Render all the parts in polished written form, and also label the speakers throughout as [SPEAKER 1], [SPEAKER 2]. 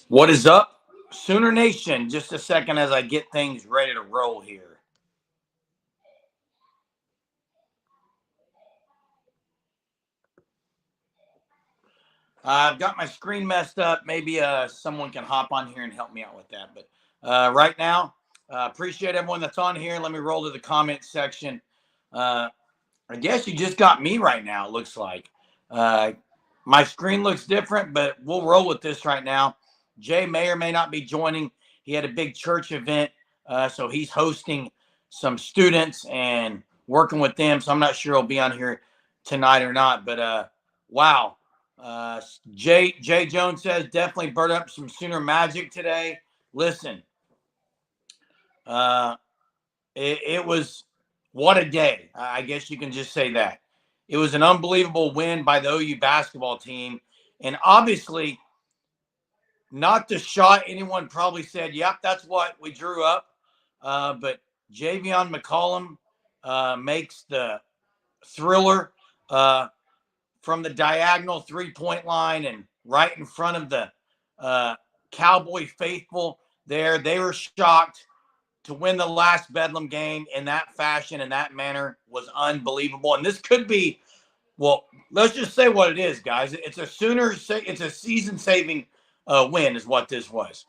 [SPEAKER 1] What is up, Sooner Nation? Just a second as I get things ready to roll here. I've got my screen messed up. Maybe someone can hop on here and help me out with that. But right now, appreciate everyone that's on here. Let me roll to the comment section. Uh, I guess you just got me right now, it looks like. Uh, my screen looks different, but we'll roll with this right now. Jay may or may not be joining. He had a big church event, so he's hosting some students and working with them. So I'm not sure he'll be on here tonight or not. But wow. Jay Jones says definitely burn up some Sooner magic today. Listen, uh, it was what a day. I guess you can just say that. It was an unbelievable win by the OU basketball team. And obviously, not the shot anyone probably said, yep, that's what we drew up. But Javion McCollum makes the thriller from the diagonal 3-point line and right in front of the uh, Cowboy faithful there. They were shocked. To win the last Bedlam game in that fashion, in that manner, was unbelievable. And this could be, well, let's just say what it is, guys. It's a season-saving win is what this was.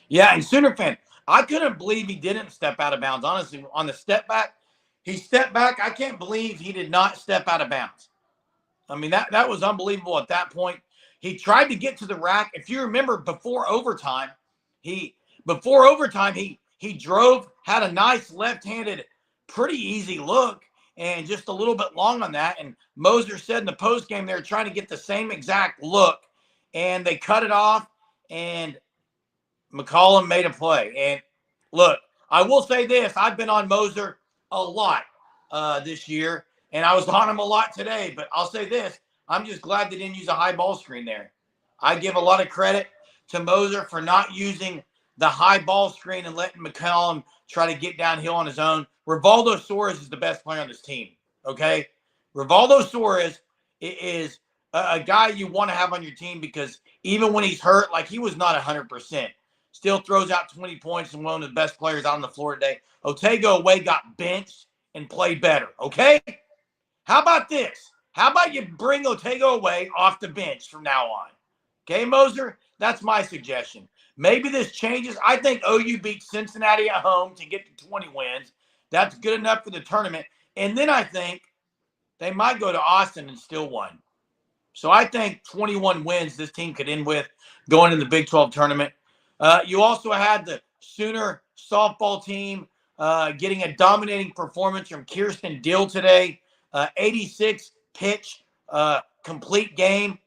[SPEAKER 1] Yeah, and Sooner fan, I couldn't believe he didn't step out of bounds. Honestly, on the step back, he stepped back. I can't believe he did not step out of bounds. I mean, that was unbelievable at that point. He tried to get to the rack. If you remember before overtime, he he drove, had a nice left-handed, pretty easy look, and just a little bit long on that. And Moser said in the post game they were trying to get the same exact look, and they cut it off, and McCollum made a play. And look, I will say this: I've been on Moser a lot this year, and I was on him a lot today. But I'll say this: I'm just glad they didn't use a high ball screen there. I give a lot of credit to Moser for not using the high ball screen and letting McCollum try to get downhill on his own. Rivaldo Suarez is the best player on this team. Okay, Rivaldo Suarez is a guy you want to have on your team because even when he's hurt, like he was not 100%, still throws out 20 points and one of the best players out on the floor today. Otego Away got benched and played better. Okay, how about this? How about you bring Otego Away off the bench from now on? Okay, Moser, that's my suggestion. Maybe this changes. I think OU beat Cincinnati at home to get to 20 wins. That's good enough for the tournament. And then I think they might go to Austin and still win. So I think 21 wins this team could end with going in the Big 12 tournament. You also had the Sooner softball team getting a dominating performance from Kirsten Dill today. 86 pitch, complete game,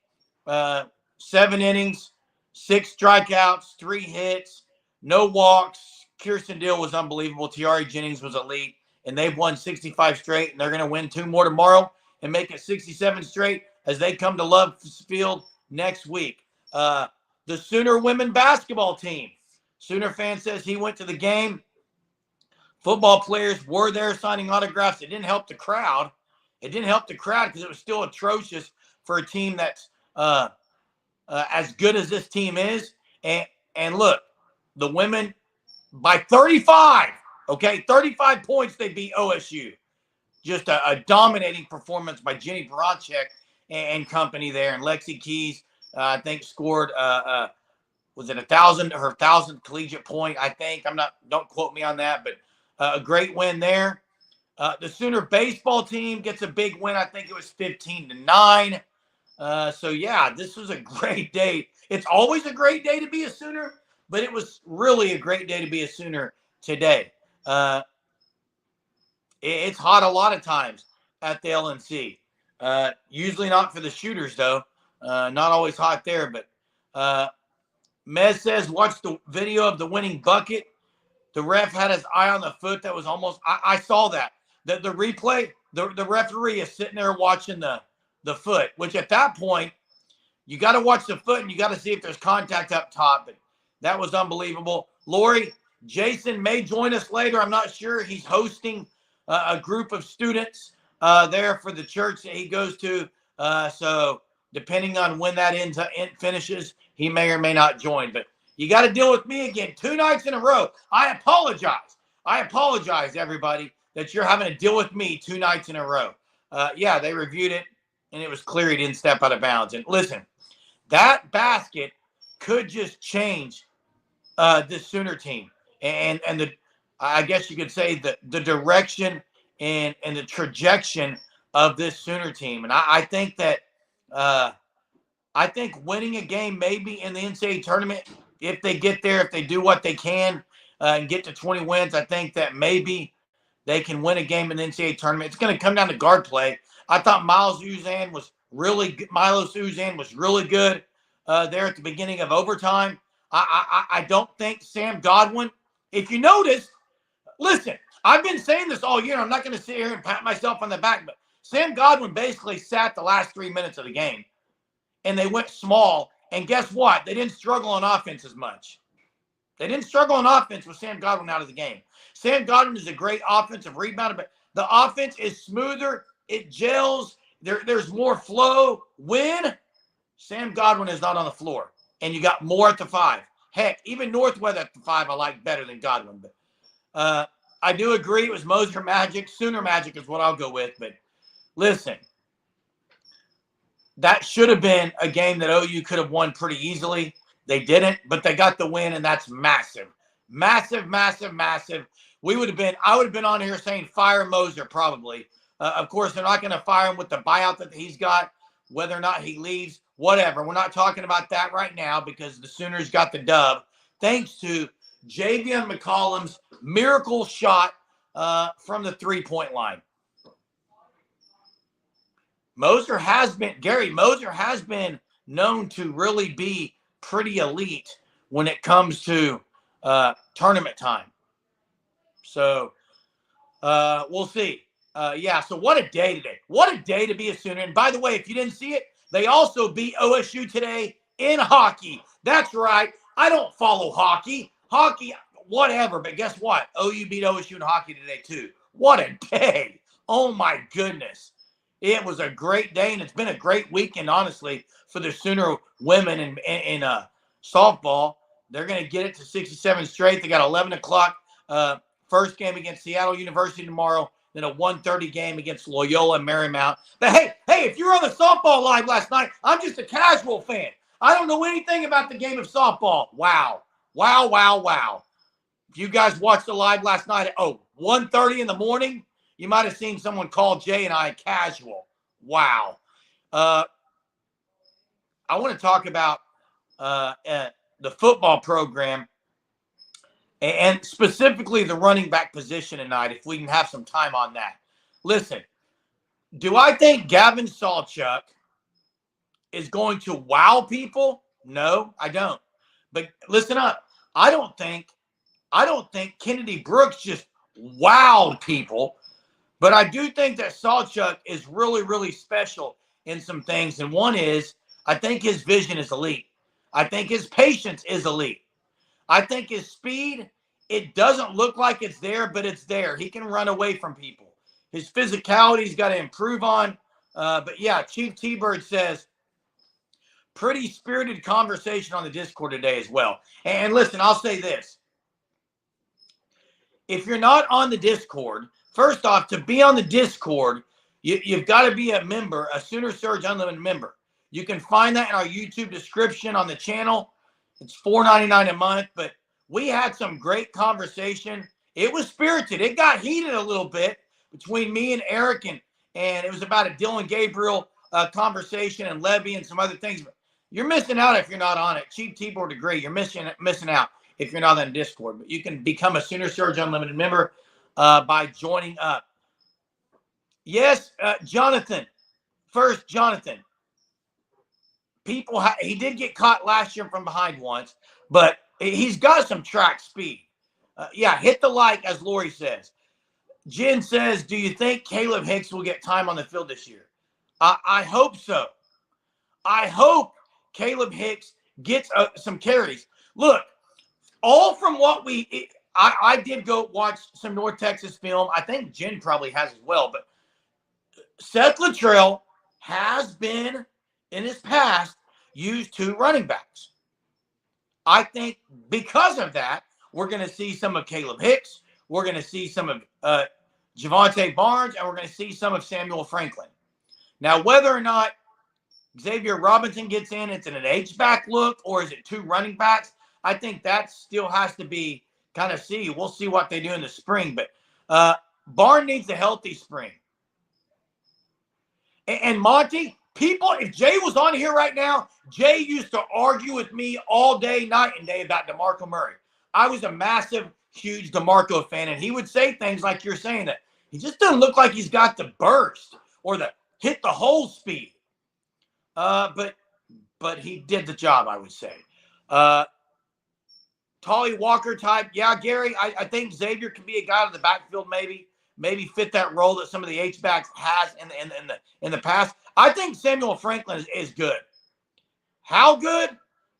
[SPEAKER 1] 7 innings, 6 strikeouts, 3 hits, no walks. Kirsten Dill was unbelievable. Tiari Jennings was elite, and they've won 65 straight, and they're going to win 2 more tomorrow and make it 67 straight as they come to Love Field next week. The Sooner women basketball team. Sooner fan says he went to the game. Football players were there signing autographs. It didn't help the crowd. It didn't help the crowd because it was still atrocious for a team that's as good as this team is. And look, the women by 35, okay, 35 points, they beat OSU. Just a dominating performance by Jenny Baranchek and company there. And Lexi Keys, I think, scored, was it her 1,000th collegiate point, I think. Don't quote me on that, but a great win there. The Sooner baseball team gets a big win. I think it was 15-9. So, yeah, this was a great day. It's always a great day to be a Sooner, but it was really a great day to be a Sooner today. It's hot a lot of times at the LNC. Usually not for the shooters, though. Not always hot there. But Mez says, watch the video of the winning bucket. The ref had his eye on the foot. That was almost – I saw that. The replay, the referee is sitting there watching the foot, which at that point, you got to watch the foot and you got to see if there's contact up top. But that was unbelievable. Lori, Jason may join us later. I'm not sure. He's hosting a group of students there for the church that he goes to. So depending on when that finishes, He may or may not join, but you got to deal with me again 2 nights in a row. I apologize. I apologize, everybody, that you're having to deal with me 2 nights in a row. Yeah, they reviewed it, and it was clear he didn't step out of bounds. And listen, that basket could just change this Sooner team, and the I guess you could say the direction and the trajectory of this Sooner team. And I think that I think winning a game maybe in the NCAA tournament, if they get there, if they do what they can and get to 20 wins, I think that maybe they can win a game in the NCAA tournament. It's going to come down to guard play. I thought Milos Uzan was really good there at the beginning of overtime. I don't think Sam Godwin, if you notice, listen, I've been saying this all year. I'm not going to sit here and pat myself on the back, but Sam Godwin basically sat the last 3 minutes of the game, and they went small. And guess what? They didn't struggle on offense as much. They didn't struggle on offense with Sam Godwin out of the game. Sam Godwin is a great offensive rebounder, but the offense is smoother. It gels. There's more flow when Sam Godwin is not on the floor. And you got Moore at the 5. Heck, even Northweather at the 5 I like better than Godwin. But I do agree it was Moser Magic. Sooner Magic is what I'll go with. But listen, that should have been a game that OU could have won pretty easily. They didn't, but they got the win, and that's massive. Massive, massive, massive. I would have been on here saying fire Moser probably. Of course, they're not going to fire him with the buyout that he's got, whether or not he leaves, whatever. We're not talking about that right now because the Sooners got the dub thanks to Javion McCollum's miracle shot from the three-point line. Moser has been known to really be pretty elite when it comes to tournament time. So we'll see. So what a day today. What a day to be a Sooner. And by the way, if you didn't see it, they also beat OSU today in hockey. That's right. I don't follow hockey. Hockey, whatever. But guess what? OU beat OSU in hockey today too. What a day. Oh, my goodness. It was a great day, and it's been a great weekend, honestly, for the Sooner women in softball. They're going to get it to 67 straight. They got 11 o'clock first game against Seattle University tomorrow, then a 1:30 game against Loyola Marymount. But, hey, if you were on the softball live last night, I'm just a casual fan. I don't know anything about the game of softball. Wow. If you guys watched the live last night at 1:30 in the morning, you might have seen someone call Jay and I casual. Wow. I want to talk about the football program and specifically the running back position tonight, if we can have some time on that. Listen, do I think Gavin Sawchuk is going to wow people? No, I don't. But listen up. I don't think Kennedy Brooks just wowed people. But I do think that Sawchuk is really, really special in some things. And one is, I think his vision is elite. I think his patience is elite. I think his speed, it doesn't look like it's there, but it's there. He can run away from people. His physicality, he's got to improve on. But yeah, Chief T-Bird says, pretty spirited conversation on the Discord today as well. And listen, I'll say this. If you're not on the Discord, first off, to be on the Discord, you've got to be a member, a Sooner Surge Unlimited member. You can find that in our YouTube description on the channel. It's $4.99 a month, but we had some great conversation. It was spirited. It got heated a little bit between me and Eric, and it was about a Dylan Gabriel conversation and Levy and some other things. But you're missing out if you're not on it. Chief T-Board agree. You're missing out if you're not on Discord. But you can become a Sooner Surge Unlimited member by joining up. Yes, Jonathan. First, Jonathan. He did get caught last year from behind once, but he's got some track speed. Hit the like, as Lori says. Jen says, do you think Caleb Hicks will get time on the field this year? I hope so. I hope Caleb Hicks gets some carries. Look, all from what I did go watch some North Texas film. I think Jen probably has as well. But Seth Luttrell has been, in his past, used 2 running backs. I think because of that, we're going to see some of Caleb Hicks. We're going to see some of Javonte Barnes, and we're going to see some of Samuel Franklin. Now, whether or not Xavier Robinson gets in, it's in an H-back look, or is it two running backs? I think that still has to be kind of see. We'll see what they do in the spring. But Barnes needs a healthy spring. And Monty, people, if Jay was on here right now, Jay used to argue with me all day, night and day about DeMarco Murray. I was a massive, huge DeMarco fan, and he would say things like you're saying, that he just doesn't look like he's got the burst or the hit the hole speed. But he did the job, I would say. Tolly Walker type, yeah, Gary, I think Xavier can be a guy in the backfield, maybe fit that role that some of the H-backs has in the past. I think Samuel Franklin is good. How good?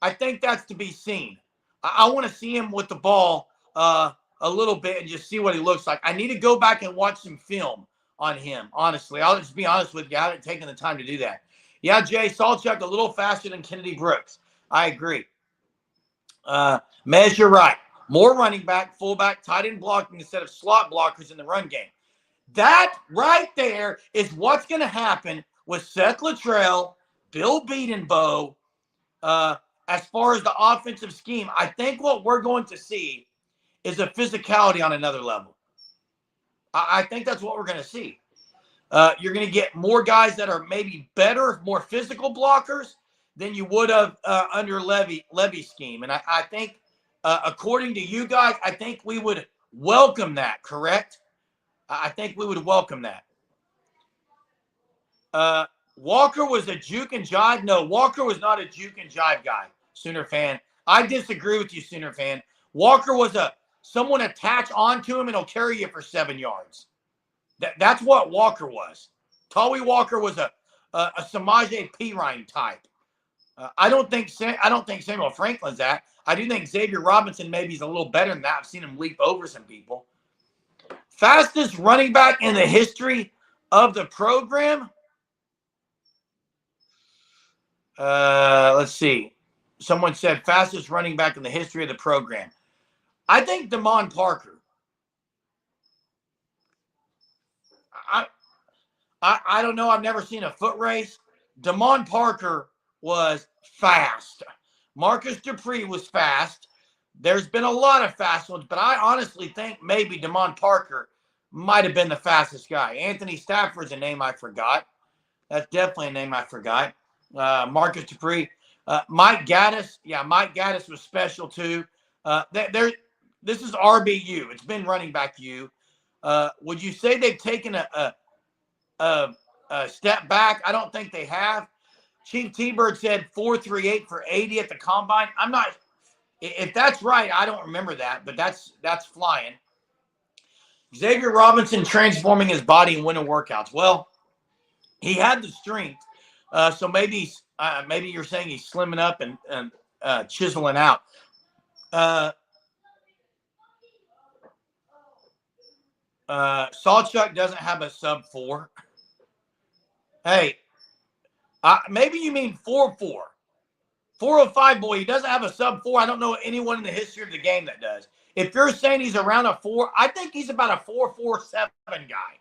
[SPEAKER 1] I think that's to be seen. I want to see him with the ball a little bit and just see what he looks like. I need to go back and watch some film on him, honestly. I'll just be honest with you. I haven't taken the time to do that. Yeah, Jay, Salchuk a little faster than Kennedy Brooks. I agree. Mez, you're right. More running back, fullback, tight end blocking instead of slot blockers in the run game. That right there is what's going to happen with Seth Luttrell, Bill Bedenbow, as far as the offensive scheme. I think what we're going to see is a physicality on another level. I think that's what we're going to see. You're going to get more guys that are maybe better, more physical blockers than you would have under Levy's scheme. And I think, according to you guys, I think we would welcome that, correct? I think we would welcome that. Walker was a juke and jive. No, Walker was not a juke and jive guy, Sooner fan. I disagree with you, Sooner fan. Walker was someone attach onto him and he'll carry you for 7 yards. That's what Walker was. Tolly Walker was a Samaje Perine type. I don't think Samuel Franklin's that. I do think Xavier Robinson maybe is a little better than that. I've seen him leap over some people. Fastest running back in the history of the program. Let's see. Someone said fastest running back in the history of the program. I think Damon Parker. I don't know. I've never seen a foot race. Damon Parker was fast. Marcus Dupree was fast. There's been a lot of fast ones, but I honestly think maybe Damon Parker might have been the fastest guy. Anthony Stafford's a name I forgot. That's definitely a name I forgot. Marcus Dupree. Mike Gaddis. Yeah, Mike Gaddis was special too. This is RBU. It's been running back U. Would you say they've taken a step back? I don't think they have. Chief T-Bird said 4.38 for 80 at the combine. I'm not. If that's right, I don't remember that, but that's flying. Xavier Robinson transforming his body and winning workouts. Well, he had the strength, so maybe you're saying he's slimming up and chiseling out. Salchuk doesn't have a sub 4. Hey, maybe you mean 4.4. 4.05 boy, he doesn't have a sub 4. I don't know anyone in the history of the game that does. If you're saying he's around a 4, I think he's about a 4.47 guy.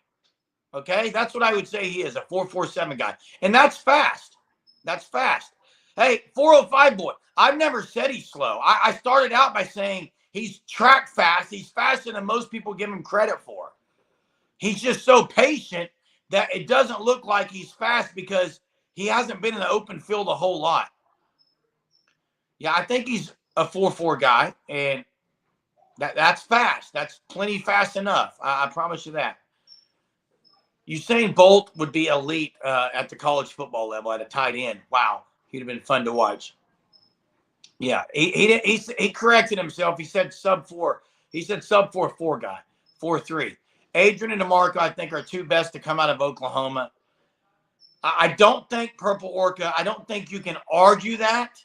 [SPEAKER 1] Okay, that's what I would say he is, a 4.47 guy. And that's fast. That's fast. Hey, 4.05 boy, I've never said he's slow. I started out by saying he's track fast. He's faster than most people give him credit for. He's just so patient that it doesn't look like he's fast because he hasn't been in the open field a whole lot. Yeah, I think he's a 4.4 guy, and that's fast. That's plenty fast enough. I promise you that. Usain Bolt would be elite at the college football level at a tight end. Wow, he'd have been fun to watch. Yeah, he corrected himself. He said sub 4. He said sub 4.4 guy, 4.3. Adrian and DeMarco, I think, are two best to come out of Oklahoma. I don't think Purple Orca, I don't think you can argue that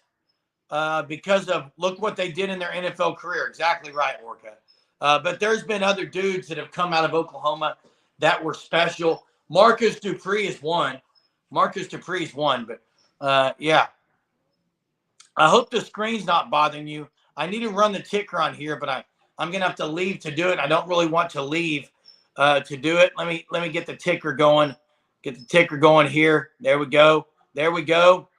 [SPEAKER 1] because of look what they did in their NFL career. Exactly right, Orca. But there's been other dudes that have come out of Oklahoma that were special. Marcus Dupree is one. But yeah. I hope the screen's not bothering you. I need to run the ticker on here, but I'm gonna have to leave to do it. I don't really want to leave to do it. Let me get the ticker going. Get the ticker going here. There we go. There we go.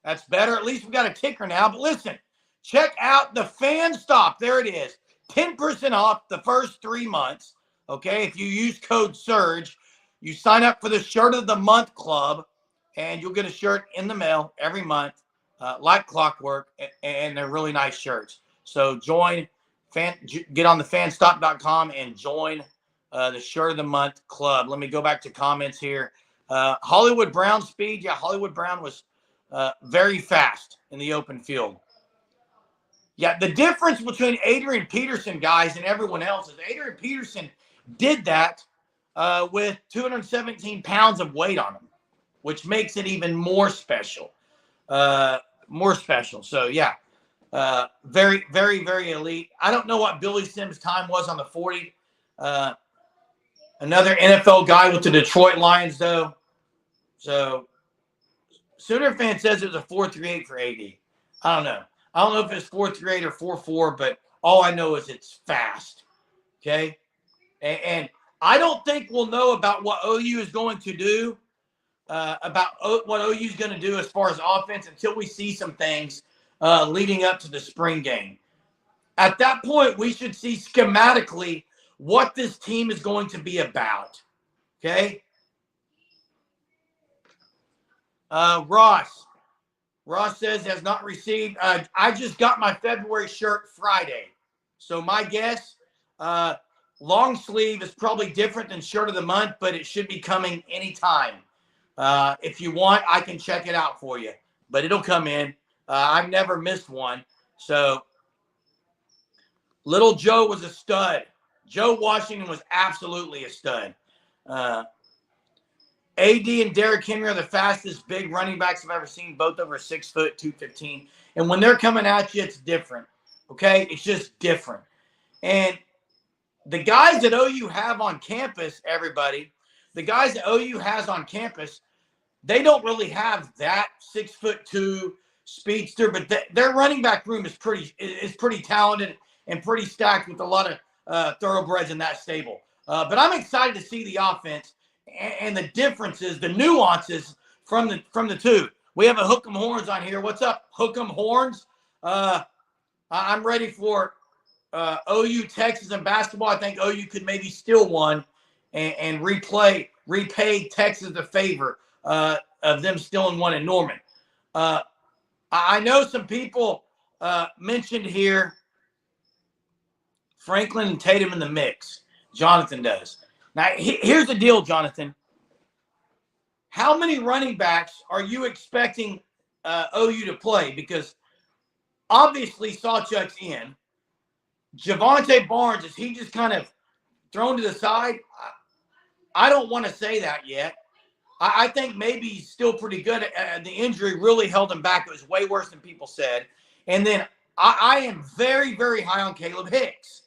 [SPEAKER 1] That's better. At least we got a ticker now. But listen, check out the fan stop. There it is. 10% off the first 3 months. Okay, if you use code SURGE, you sign up for the Shirt of the Month Club, and you'll get a shirt in the mail every month, like clockwork, and they're really nice shirts. So get on the fanstop.com and join the Shirt of the Month Club. Let me go back to comments here. Hollywood Brown speed. Yeah, Hollywood Brown was very fast in the open field. Yeah, the difference between Adrian Peterson, guys, and everyone else is Adrian Peterson did that with 217 pounds of weight on him, which makes it even more special. So, yeah, very, very, very elite. I don't know what Billy Sims' time was on the 40. Another NFL guy with the Detroit Lions, though. So, Sooner fan says it was a 4.38 for AD. I don't know. I don't know if it's 4.38 or 4.4, but all I know is it's fast. Okay? And I don't think we'll know about what OU is going to do, what OU is going to do as far as offense until we see some things leading up to the spring game. At that point, we should see schematically what this team is going to be about. Okay? Ross says has not received. I just got my February shirt Friday. So my guess, long sleeve is probably different than shirt of the month, but it should be coming anytime. If you want, I can check it out for you, but it'll come in. I've never missed one. So Little Joe was a stud. Joe Washington was absolutely a stud. AD and Derrick Henry are the fastest big running backs I've ever seen, both over 6 foot, 215. And when they're coming at you, it's different. Okay? It's just different. And the guys that OU have on campus, everybody, the guys that OU has on campus, they don't really have that 6'2" speedster, but their running back room is pretty talented and pretty stacked with a lot of thoroughbreds in that stable. But I'm excited to see the offense and the differences, the nuances from the two. We have a Hook'em Horns on here. What's up, Hook'em Horns? I'm ready for OU Texas in basketball. I think OU could maybe steal one and repay Texas the favor of them stealing one in Norman. I know some people mentioned here Franklin and Tatum in the mix. Jonathan does. Now, here's the deal, Jonathan. How many running backs are you expecting OU to play? Because obviously Sawchuk's in. Javonte Barnes, is he just kind of thrown to the side? I don't want to say that yet. I think maybe he's still pretty good. The injury really held him back. It was way worse than people said. And then I am very, very high on Caleb Hicks.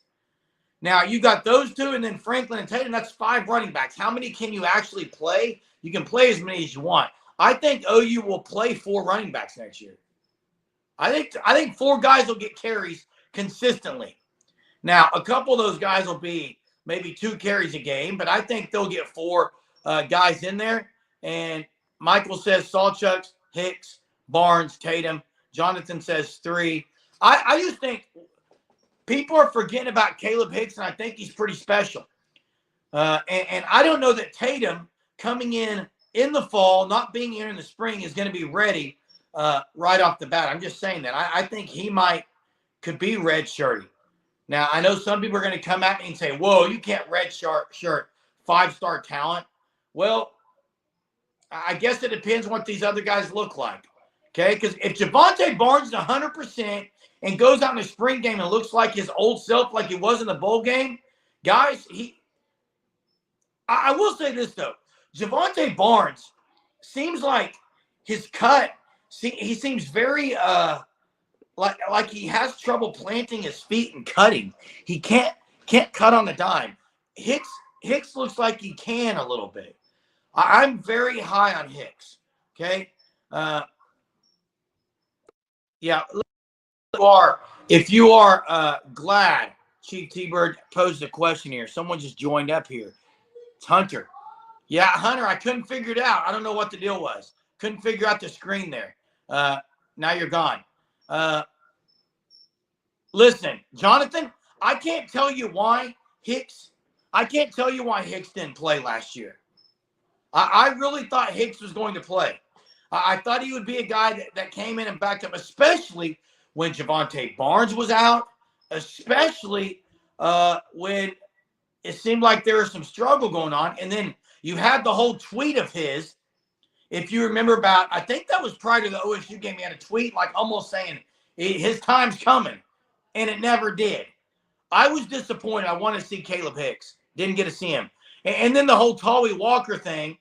[SPEAKER 1] Now, you got those two, and then Franklin and Tatum. That's 5 running backs. How many can you actually play? You can play as many as you want. I think OU will play 4 running backs next year. I think 4 guys will get carries consistently. Now, a couple of those guys will be maybe 2 carries a game, but I think they'll get 4 guys in there. And Michael says Sawchuk, Hicks, Barnes, Tatum. Jonathan says 3. I just think people are forgetting about Caleb Hicks, and I think he's pretty special. And I don't know that Tatum coming in the fall, not being here in the spring, is going to be ready right off the bat. I'm just saying that. I think he could be redshirty. Now, I know some people are going to come at me and say, whoa, you can't redshirt 5-star talent. Well, I guess it depends on what these other guys look like. Okay? Because if Javonte Barnes is 100% and goes out in the spring game and looks like his old self like he was in the bowl game, guys, I will say this, though. Javonte Barnes seems like his cut, he seems very like he has trouble planting his feet and cutting. He can't cut on the dime. Hicks looks like he can a little bit. I'm very high on Hicks. Okay. Yeah, if you are glad Chief T-Bird posed a question here, someone just joined up here. It's Hunter. Yeah, Hunter, I couldn't figure it out. I don't know what the deal was. Couldn't figure out the screen there. Now you're gone. Uh, Listen, Jonathan, I can't tell you why Hicks. I can't tell you why Hicks didn't play last year. I really thought Hicks was going to play. I thought he would be a guy that came in and backed up, especially when Javonte Barnes was out, especially when it seemed like there was some struggle going on. And then you had the whole tweet of his. If you remember about, I think that was prior to the OSU game, he had a tweet like almost saying his time's coming, and it never did. I was disappointed. I wanted to see Caleb Hicks. Didn't get to see him. And then the whole Tawee Walker thing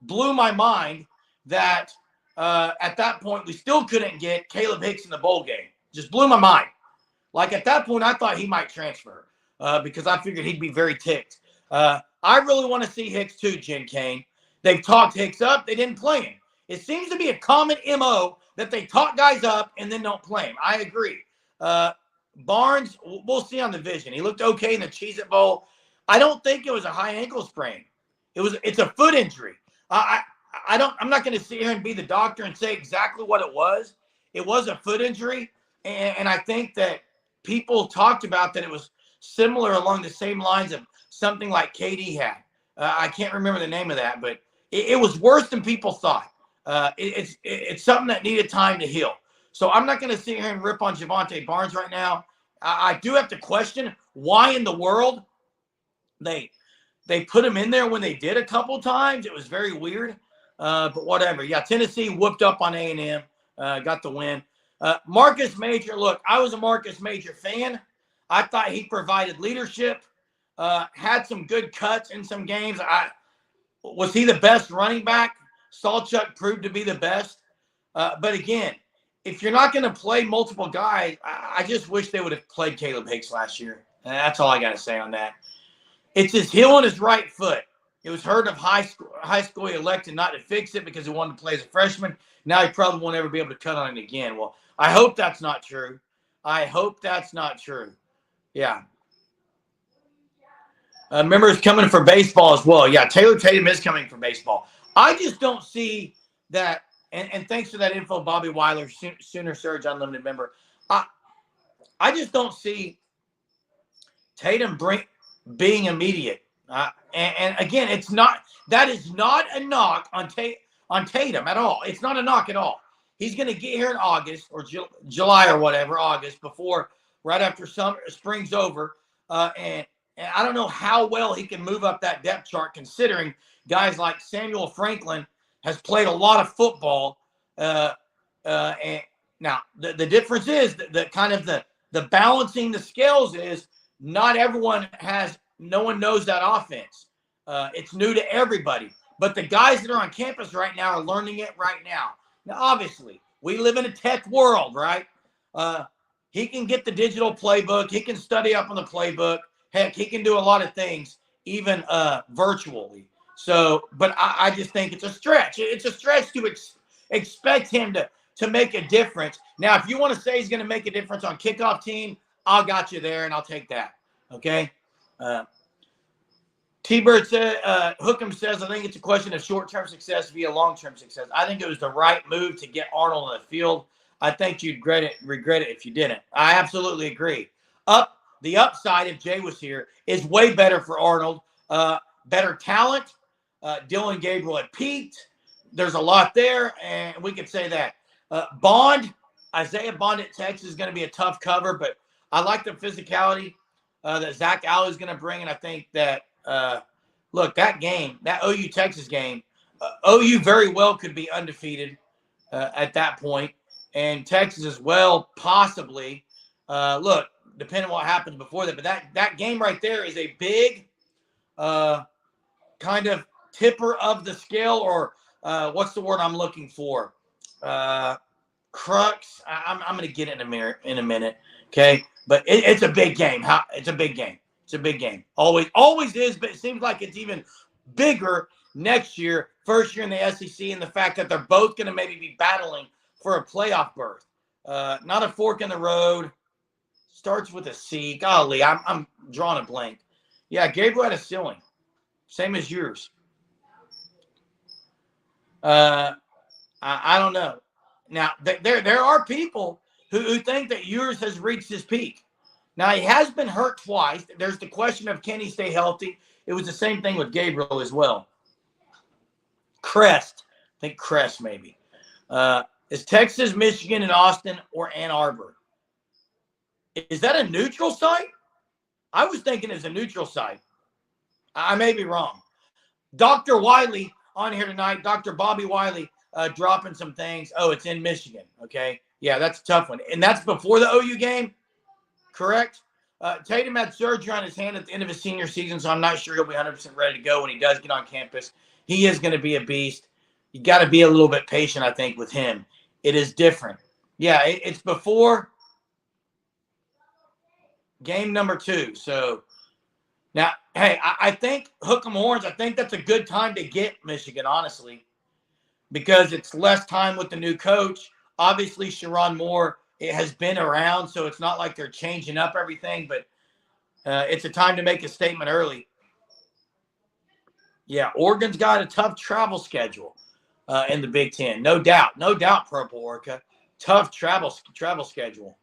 [SPEAKER 1] blew my mind that at that point we still couldn't get Caleb Hicks in the bowl game. Just blew my mind. Like at that point, I thought he might transfer because I figured he'd be very ticked. I really want to see Hicks too, Jen Kane. They've talked Hicks up. They didn't play him. It seems to be a common MO that they talk guys up and then don't play him. I agree. Barnes, we'll see on the vision. He looked okay in the Cheez-It Bowl. I don't think it was a high ankle sprain. It's a foot injury. I'm not going to sit here and be the doctor and say exactly what it was. It was a foot injury, and I think that people talked about that it was similar along the same lines of something like KD had. I can't remember the name of that, but it was worse than people thought. It's something that needed time to heal. So I'm not going to sit here and rip on Javonte Barnes right now. I do have to question why in the world they put him in there when they did a couple times. It was very weird, but whatever. Yeah, Tennessee whooped up on A&M, got the win. Marcus Major, look, I was a Marcus Major fan. I thought he provided leadership, had some good cuts in some games. Was he the best running back? Sawchuk proved to be the best. But again, if you're not going to play multiple guys, I just wish they would have played Caleb Hicks last year. That's all I got to say on that. It's his heel and his right foot. It was heard of high school. He elected not to fix it because he wanted to play as a freshman. Now he probably won't ever be able to cut on it again. Well, I hope that's not true. I hope that's not true. Yeah. Remember, it's coming for baseball as well. Yeah, Taylor Tatum is coming for baseball. I just don't see that. And thanks for that info, Bobby Weiler, Sooner Surge Unlimited member. I just don't see Tatum being immediate. And again, that is not a knock on Tatum at all. It's not a knock at all. He's going to get here in August or July or whatever, August, right after spring's over. And I don't know how well he can move up that depth chart considering guys like Samuel Franklin has played a lot of football. And now the difference is the kind of the balancing the scales is not everyone no one knows that offense. It's new to everybody. But the guys that are on campus right now are learning it right now. Now, obviously, we live in a tech world, right? He can get the digital playbook. He can study up on the playbook. Heck, he can do a lot of things, even virtually. So, but I just think it's a stretch. It's a stretch to expect him to make a difference. Now, if you want to say he's going to make a difference on kickoff team, I'll got you there, and I'll take that. Okay? T-Bird said, Hookham says, I think it's a question of short-term success via long-term success. I think it was the right move to get Arnold on the field. I think you'd regret it if you didn't. I absolutely agree. The upside, if Jay was here, is way better for Arnold. Better talent. Dylan Gabriel had peaked. There's a lot there, and we could say that. Isaiah Bond at Texas is going to be a tough cover, but I like the physicality that Zach Alley is going to bring, and I think that, look, that OU Texas game, OU very well could be undefeated at that point, and Texas as well, possibly. Look, depending on what happens before that, but that game right there is a big kind of tipper of the scale, or what's the word I'm looking for? Crux. I'm going to get it in a minute. Okay. But it's a big game. It's a big game. It's a big game. Always is, but it seems like it's even bigger next year, first year in the SEC, and the fact that they're both going to maybe be battling for a playoff berth. Not a fork in the road. Starts with a C. Golly, I'm drawing a blank. Yeah, Gabriel had a ceiling. Same as yours. I don't know. Now, there are people who think that yours has reached his peak. Now, he has been hurt twice. There's the question of can he stay healthy? It was the same thing with Gabriel as well. Crest. I think Crest maybe. Is Texas, Michigan, and Austin, or Ann Arbor? Is that a neutral site? I was thinking it's a neutral site. I may be wrong. Dr. Wiley on here tonight, Dr. Bobby Wiley, dropping some things. Oh, it's in Michigan. Okay. Yeah, that's a tough one. And that's before the OU game, correct? Tatum had surgery on his hand at the end of his senior season, so I'm not sure he'll be 100% ready to go when he does get on campus. He is going to be a beast. You got to be a little bit patient, I think, with him. It is different. Yeah, it's before game number 2. So now, hey, I think hook 'em horns. I think that's a good time to get Michigan, honestly, because it's less time with the new coach. Obviously, Sharon Moore, it has been around, so it's not like they're changing up everything, but it's a time to make a statement early. Yeah, Oregon's got a tough travel schedule in the Big Ten. No doubt. No doubt, Purple Orca. Tough travel schedule.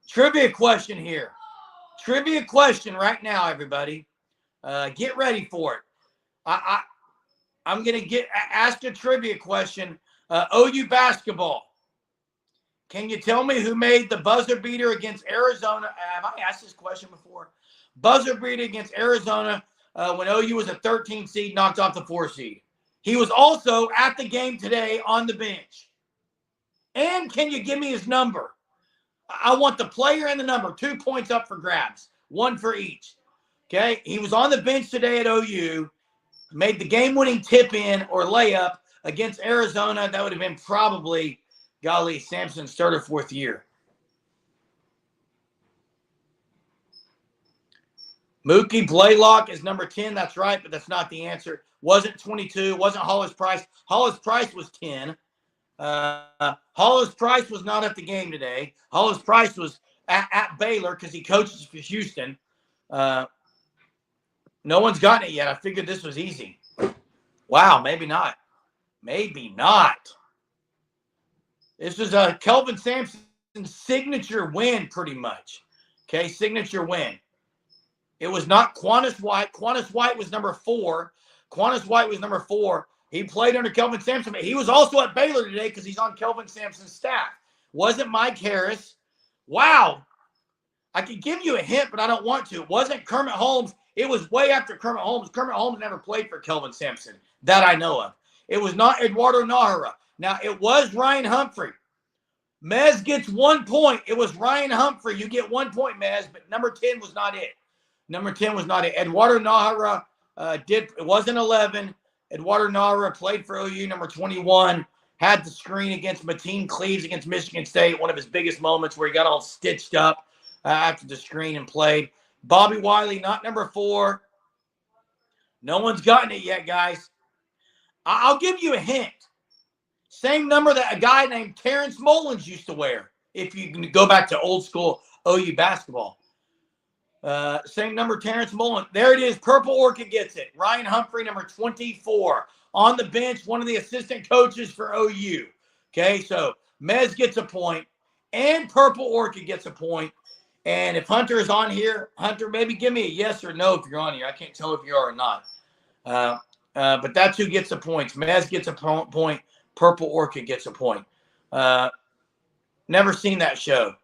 [SPEAKER 1] Trivia question here. Trivia question right now, everybody. Get ready for it. I'm going to ask a trivia question. OU basketball. Can you tell me who made the buzzer beater against Arizona? Have I asked this question before? Buzzer beater against Arizona when OU was a 13 seed, knocked off the 4 seed. He was also at the game today on the bench. And can you give me his number? I want the player and the number. 2 points up for grabs. 1 for each. Okay? He was on the bench today at OU. Made the game-winning tip-in or layup against Arizona. That would have been probably, golly, Sampson's 3rd or 4th year. Mookie Blaylock is number 10. That's right, but that's not the answer. Wasn't 22. Wasn't Hollis Price. Hollis Price was 10. Hollis Price was not at the game today. Hollis Price was at Baylor because he coaches for Houston. No one's gotten it yet. I figured this was easy. Wow, maybe not. Maybe not. This was a Kelvin Sampson signature win, pretty much. Okay, signature win. It was not Quantus White. Quantus White was number 4. Quantus White was number 4. He played under Kelvin Sampson, but he was also at Baylor today because he's on Kelvin Sampson's staff. Wasn't Mike Harris. Wow. I could give you a hint, but I don't want to. It wasn't Kermit Holmes. It was way after Kermit Holmes. Kermit Holmes never played for Kelvin Sampson that I know of. It was not Eduardo Nahara. Now, it was Ryan Humphrey. Mez gets 1 point. It was Ryan Humphrey. You get 1 point, Mez, but number 10 was not it. Number 10 was not it. Eduardo Nahara it wasn't 11. Eduardo Nahara played for OU, number 21. Had the screen against Mateen Cleaves against Michigan State, one of his biggest moments where he got all stitched up after the screen and played. Bobby Wiley, not number 4. No one's gotten it yet, guys. I'll give you a hint. Same number that a guy named Terrence Mullins used to wear, if you can go back to old school OU basketball. Same number, Terrence Mullins. There it is. Purple Orchid gets it. Ryan Humphrey, number 24. On the bench, one of the assistant coaches for OU. Okay, so Mez gets a point, and Purple Orchid gets a point. And if Hunter is on here, Hunter, maybe give me a yes or no if you're on here. I can't tell if you are or not. But that's who gets the points. Mez gets a point. Purple Orchid gets a point. Never seen that show.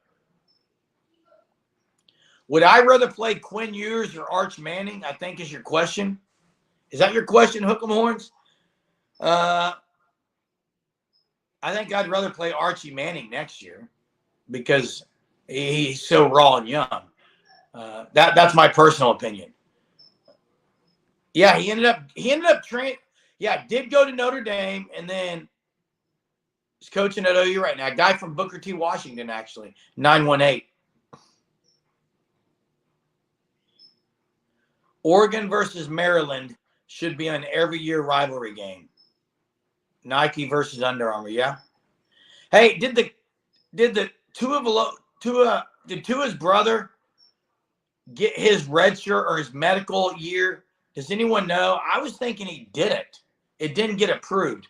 [SPEAKER 1] Would I rather play Quinn Ewers or Arch Manning, I think is your question. Is that your question, Hook 'em Horns? I think I'd rather play Archie Manning next year because he's so raw and young. That's my personal opinion. Yeah, he ended up training. Yeah, did go to Notre Dame and then he's coaching at OU right now. A guy from Booker T. Washington, actually, 918. Oregon versus Maryland should be an every year rivalry game. Nike versus Under Armour. Yeah. Hey, did Tua's brother get his red shirt or his medical year? Does anyone know? I was thinking he didn't. It didn't get approved.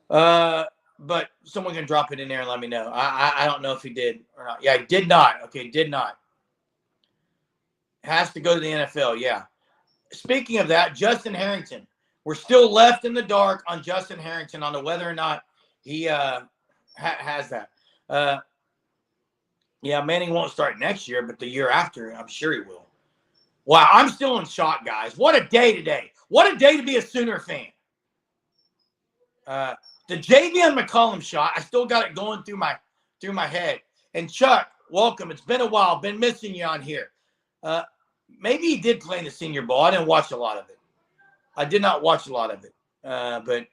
[SPEAKER 1] But someone can drop it in there and let me know. I don't know if he did or not. Yeah, he did not. Okay, did not. Has to go to the NFL. Yeah. Speaking of that, Justin Harrington. We're still left in the dark on Justin Harrington on the whether or not he has that. Yeah, Manning won't start next year, but the year after, I'm sure he will. Wow, I'm still in shock, guys. What a day today. What a day to be a Sooner fan. The Javion McCollum shot, I still got it going through my head. And Chuck, welcome. It's been a while. Been missing you on here. Maybe he did play in the Senior Bowl. I didn't watch a lot of it. I did not watch a lot of it. But,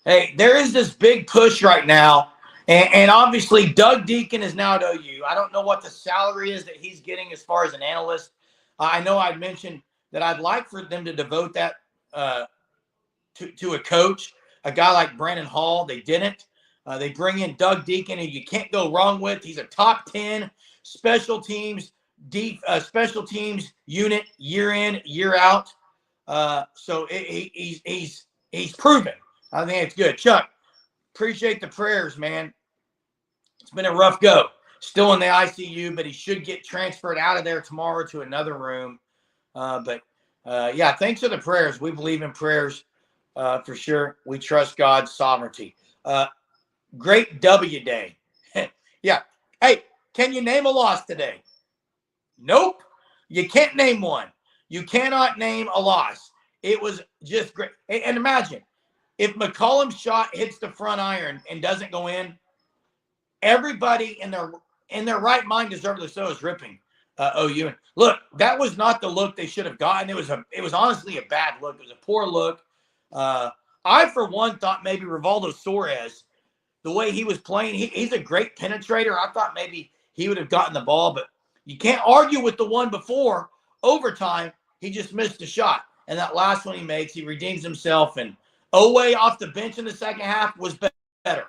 [SPEAKER 1] hey, there is this big push right now. And obviously, Doug Deacon is now at OU. I don't know what the salary is that he's getting as far as an analyst. I know I'd mentioned that I'd like for them to devote that to a coach, a guy like Brandon Hall. They didn't. They bring in Doug Deacon, who you can't go wrong with. He's a top 10 special teams unit year in, year out. So he's proven. I think it's good. Chuck, appreciate the prayers, man. It's been a rough go. Still in the ICU, but he should get transferred out of there tomorrow to another room. Yeah, thanks for the prayers. We believe in prayers for sure. We trust God's sovereignty. Great W day. Yeah. Hey, can you name a loss today? Nope. You can't name one. You cannot name a loss. It was just great. And imagine if McCollum's shot hits the front iron and doesn't go in, everybody in their right mind, deservedly so, is ripping OU. And look, that was not the look they should have gotten. It was honestly a bad look. It was a poor look. I, for one, thought maybe Rivaldo Suarez, the way he was playing, he's a great penetrator. I thought maybe he would have gotten the ball, but you can't argue with the one before overtime. He just missed a shot. And that last one he makes, he redeems himself. And Oweh off the bench in the second half was better.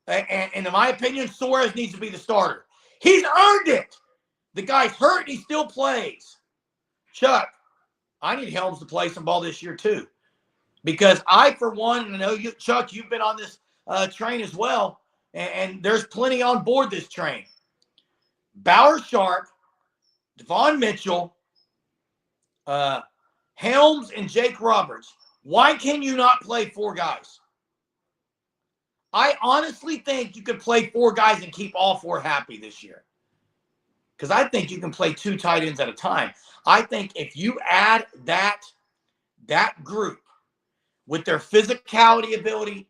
[SPEAKER 1] And in my opinion, Suarez needs to be the starter. He's earned it. The guy's hurt and he still plays. Chuck, I need Helms to play some ball this year too. Because I, for one, and I know you, Chuck, you've been on this train as well, and there's plenty on board this train. Bauer Sharp, Devon Mitchell, Helms, and Jake Roberts. Why can you not play four guys? I honestly think you could play four guys and keep all four happy this year. Because I think you can play two tight ends at a time. I think if you add that group with their physicality ability,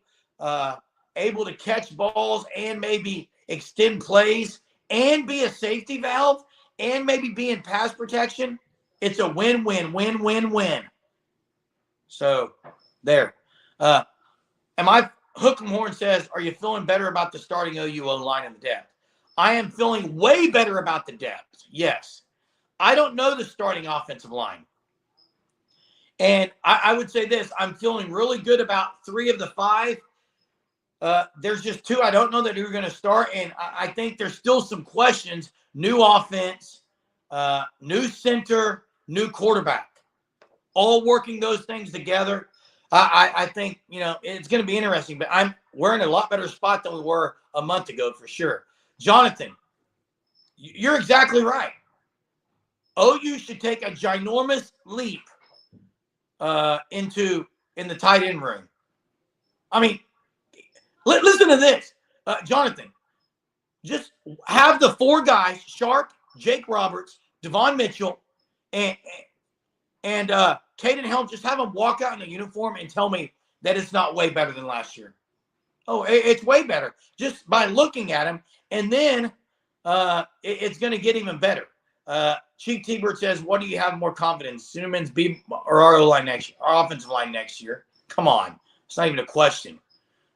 [SPEAKER 1] able to catch balls and maybe extend plays and be a safety valve and maybe be in pass protection, it's a win-win-win-win-win. So, there. Hook'em Horn says, are you feeling better about the starting OU line and the depth? I am feeling way better about the depth. Yes. I don't know the starting offensive line. And I would say this, I'm feeling really good about 3 of the 5. There's just 2 I don't know that are going to start. And I think there's still some questions. New offense, new center, new quarterback. All working those things together. I think, it's going to be interesting. But we're in a lot better spot than we were a month ago for sure. Jonathan, you're exactly right. OU should take a ginormous leap in the tight end room. I mean, listen to this, Jonathan. Just have the 4 guys: Sharp, Jake Roberts, Devon Mitchell, and Caden Helms. Just have them walk out in a uniform and tell me that it's not way better than last year. Oh, it's way better just by looking at him, and then it's going to get even better. Chief T-Bird says, what do you have more confidence, Zimmerman's B or our O-line next year, our offensive line next year? Come on. It's not even a question.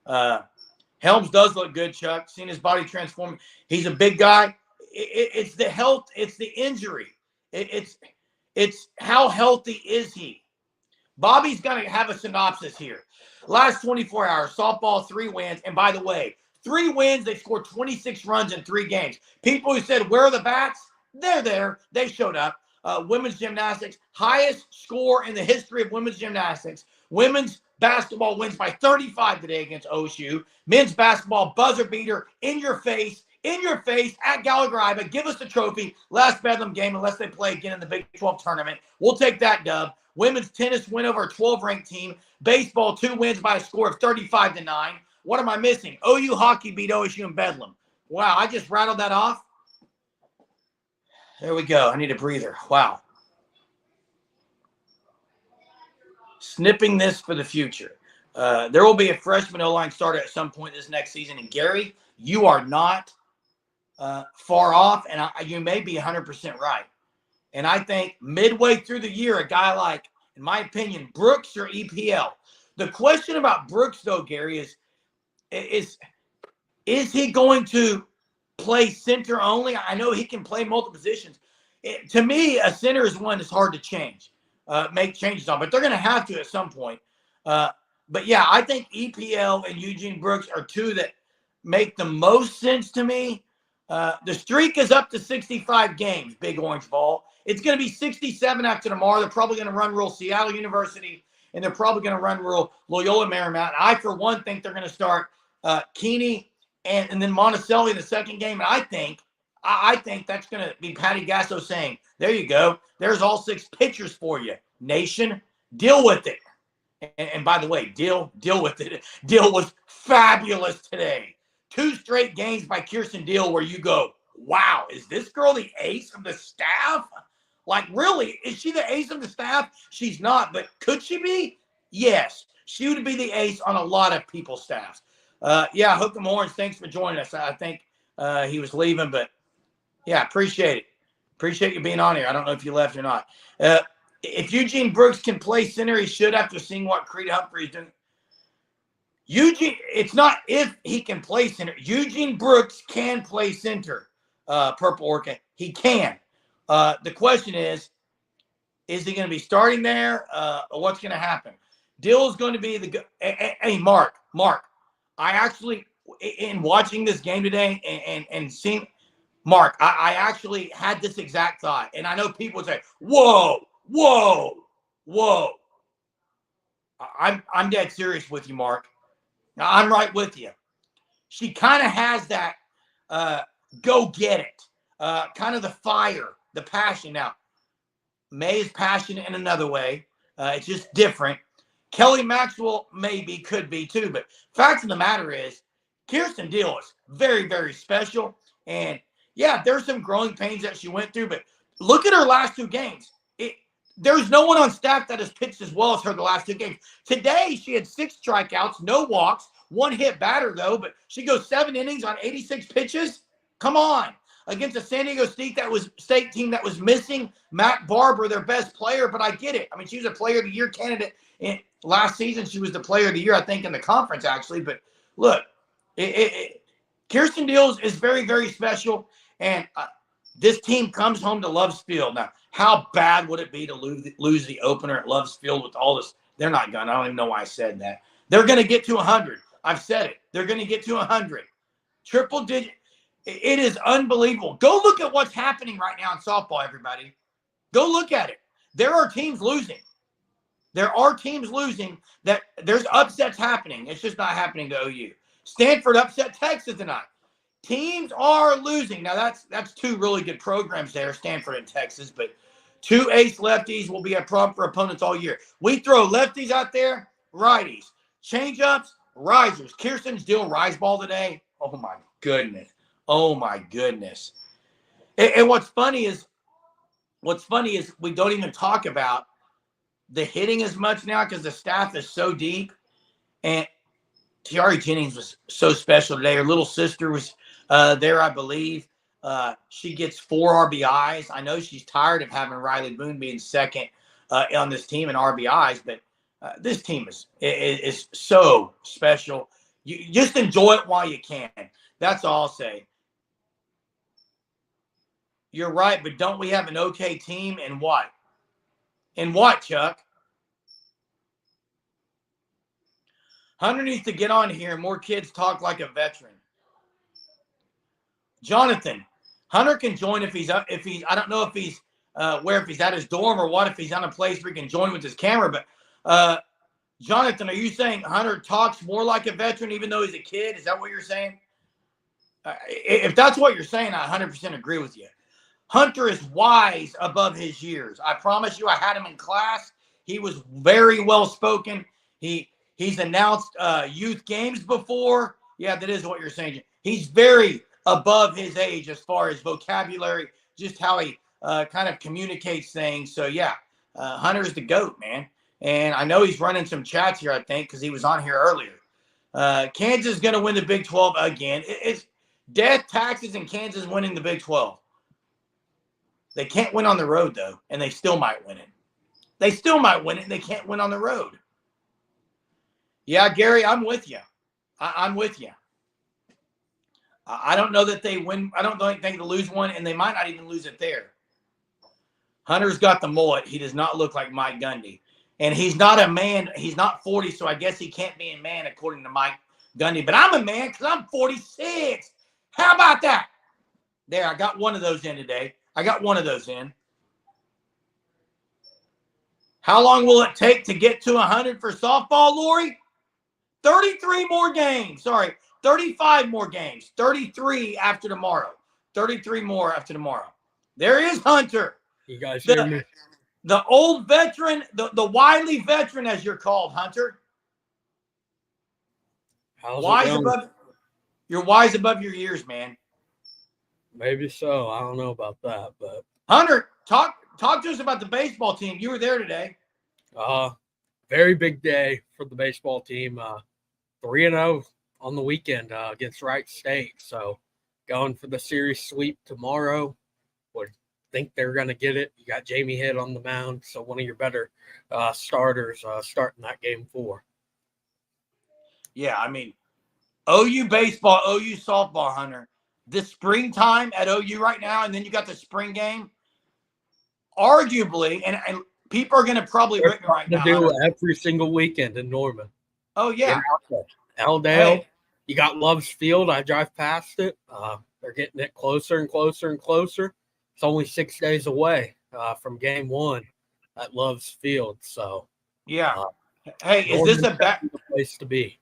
[SPEAKER 1] Helms does look good, Chuck. Seen his body transform. He's a big guy. It's the health. It's the injury. It's how healthy is he? Bobby's going to have a synopsis here. Last 24 hours, softball, 3 wins. And by the way, 3 wins, they scored 26 runs in 3 games. People who said, where are the bats? They're there. They showed up. Women's gymnastics, highest score in the history of women's gymnastics. Women's basketball wins by 35 today against OSU. Men's basketball, buzzer beater, in your face at Gallagher-Iba. Give us the trophy. Last Bedlam game, unless they play again in the Big 12 tournament. We'll take that dub. Women's tennis win over a 12-ranked team. Baseball, 2 wins by a score of 35-9. What am I missing? OU hockey beat OSU in Bedlam. Wow, I just rattled that off. There we go. I need a breather. Wow. Snipping this for the future. There will be a freshman O-line starter at some point this next season. And Gary, you are not far off, and you may be 100% right. And I think midway through the year, a guy like, in my opinion, Brooks or EPL. The question about Brooks, though, Gary, is he going to play center only? I know he can play multiple positions. To me, a center is one that's hard to make changes on, but they're going to have to at some point. But yeah, I think EPL and Eugene Brooks are 2 that make the most sense to me. The streak is up to 65 games, Big Orange Ball. It's going to be 67 after tomorrow. They're probably going to run rule Seattle University, and they're probably going to run rule Loyola Marymount. I, for one, think they're going to start Keeney and then Monticelli in the second game. And I think that's going to be Patty Gasso saying, there you go. There's all 6 pitchers for you. Nation, deal with it. And by the way, deal with it. Deal was fabulous today. 2 straight games by Kirsten Deal where you go, wow, is this girl the ace of the staff? Like, really? Is she the ace of the staff? She's not, but could she be? Yes. She would be the ace on a lot of people's staffs. Yeah, Hook 'em Orange, thanks for joining us. I think he was leaving, but yeah, appreciate it. Appreciate you being on here. I don't know if you left or not. If Eugene Brooks can play center, he should after seeing what Creed Humphrey's doing. It's not if he can play center. Eugene Brooks can play center, Purple Orca. He can. The question is he going to be starting there or what's going to happen? Dill is going to be hey, Mark, I actually, in watching this game today and seeing, Mark, I actually had this exact thought. And I know people would say, whoa. I'm dead serious with you, Mark. I'm right with you. She kind of has that go get it, kind of the fire, the passion. Now, May is passionate in another way. It's just different. Kelly Maxwell could be too. But fact of the matter is, Kirsten Deal is very, very special. And yeah, there's some growing pains that she went through. But look at her last 2 games. There's no one on staff that has pitched as well as her the last 2 games. Today, she had 6 strikeouts, no walks, 1 hit batter, though, but she goes 7 innings on 86 pitches. Come on. Against a San Diego State team that was missing Matt Barber, their best player, but I get it. I mean, she was a Player of the Year candidate. Last season, she was the Player of the Year, I think, in the conference, actually. But look, Kirsten Deals is very, very special, and this team comes home to Love's Field. Now, how bad would it be to lose the opener at Love's Field with all this? They're not going to. I don't even know why I said that. They're going to get to 100. I've said it. They're going to get to 100. Triple digit. It is unbelievable. Go look at what's happening right now in softball, everybody. Go look at it. There are teams losing. That there's upsets happening. It's just not happening to OU. Stanford upset Texas tonight. Teams are losing. Now, that's 2 really good programs there, Stanford and Texas, but 2 ace lefties will be a problem for opponents all year. We throw lefties out there, righties. Change-ups, risers. Kirsten's Deal rise ball today. Oh, my goodness. And what's funny is we don't even talk about the hitting as much now because the staff is so deep. And Tiari Jennings was so special today. Her little sister was there, I believe. She gets 4 RBIs. I know she's tired of having Riley Boone being second on this team in RBIs, but this team is so special. You just enjoy it while you can. That's all I'll say. You're right, but don't we have an okay team? And what? And what, Chuck? Hunter needs to get on here and more kids talk like a veteran. Jonathan, Hunter can join if he's up. If he's, I don't know if he's if he's at his dorm or what. If he's on a place where he can join with his camera, but Jonathan, are you saying Hunter talks more like a veteran even though he's a kid? Is that what you're saying? If that's what you're saying, I 100% agree with you. Hunter is wise above his years. I promise you, I had him in class. He was very well spoken. He's announced youth games before. Yeah, that is what you're saying. He's very above his age as far as vocabulary, just how he kind of communicates things. So yeah, Hunter's the GOAT, man. And I know he's running some chats here, I think, because he was on here earlier. Kansas is going to win the Big 12 again. It's death, taxes, and Kansas winning the Big 12. They can't win on the road, though, and they still might win it. They still might win it, and they can't win on the road. Yeah, Gary, I'm with you. I'm with you. I don't know that they win. I don't think they lose one, and they might not even lose it there. Hunter's got the mullet. He does not look like Mike Gundy. And he's not a man. He's not 40, so I guess he can't be a man according to Mike Gundy. But I'm a man because I'm 46. How about that? There, I got one of those in today. How long will it take to get to 100 for softball, Lori? 33 more games. Sorry, 35 more games. 33 after tomorrow. 33 more after tomorrow. There is Hunter.
[SPEAKER 2] You guys hear me?
[SPEAKER 1] The old veteran, the wily veteran, as you're called, Hunter.
[SPEAKER 2] How's
[SPEAKER 1] wise
[SPEAKER 2] it going?
[SPEAKER 1] You're wise above your years, man.
[SPEAKER 2] Maybe so. I don't know about that, but
[SPEAKER 1] Hunter, talk to us about the baseball team. You were there today.
[SPEAKER 2] Very big day for the baseball team. 3-0 on the weekend against Wright State. So going for the series sweep tomorrow. Would think they're going to get it. You got Jamie Hitt on the mound, so one of your better starters starting that game 4.
[SPEAKER 1] Yeah, I mean, OU baseball, OU softball, Hunter. This springtime at OU right now, and then you got the spring game. Arguably, and people are going to probably rip me right now.
[SPEAKER 2] Do every single weekend in Norman.
[SPEAKER 1] Oh, yeah.
[SPEAKER 2] Eldale. Hey. You got Love's Field. I drive past it. They're getting it closer and closer and closer. It's only 6 days away from game 1 at Love's Field. So,
[SPEAKER 1] yeah. Hey, is this a bad
[SPEAKER 2] place to be?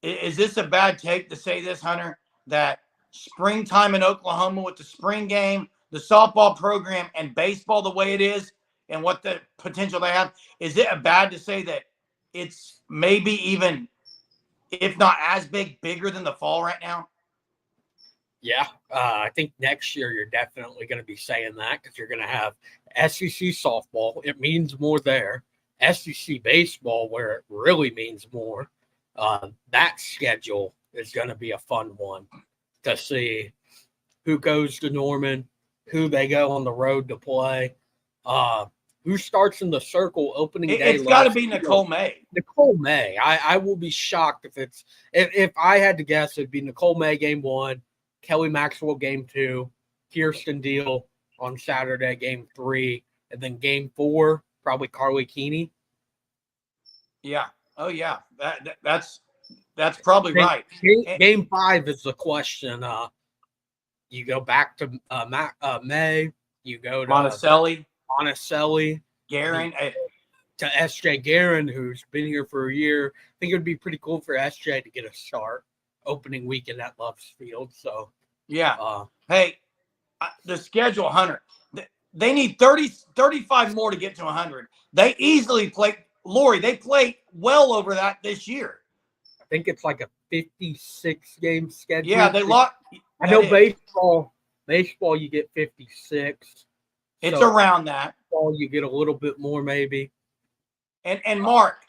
[SPEAKER 1] Is this a bad take to say this, Hunter? That springtime in Oklahoma with the spring game, the softball program, and baseball the way it is, and what the potential they have, is it bad to say that it's maybe even, if not as bigger than the fall right now?
[SPEAKER 2] Yeah, I think next year you're definitely going to be saying that because you're going to have SEC softball. It means more there. SEC baseball, where it really means more. That schedule is going to be a fun one to see who goes to Norman, who they go on the road to play, who starts in the circle opening day.
[SPEAKER 1] It's got to be Nicole May.
[SPEAKER 2] Nicole May. I will be shocked if I had to guess, it'd be Nicole May game 1, Kelly Maxwell game 2, Kirsten Deal on Saturday game 3, and then game 4 probably Carly Keeney.
[SPEAKER 1] Yeah. Oh yeah. That's probably right.
[SPEAKER 2] Game 5 is the question. You go back to May. You go to Monticelli,
[SPEAKER 1] Guerin,
[SPEAKER 2] to SJ Guerin, who's been here for a year. I think it would be pretty cool for SJ to get a start opening weekend at Love's Field. So
[SPEAKER 1] yeah. Hey, the schedule, Hunter. They need 35 more to get to 100. They easily play. Lori, they play well over that this year.
[SPEAKER 2] I think it's like a 56 game schedule.
[SPEAKER 1] Yeah, they lost.
[SPEAKER 2] I know baseball, you get 56.
[SPEAKER 1] It's around that.
[SPEAKER 2] You get a little bit more maybe.
[SPEAKER 1] And Mark,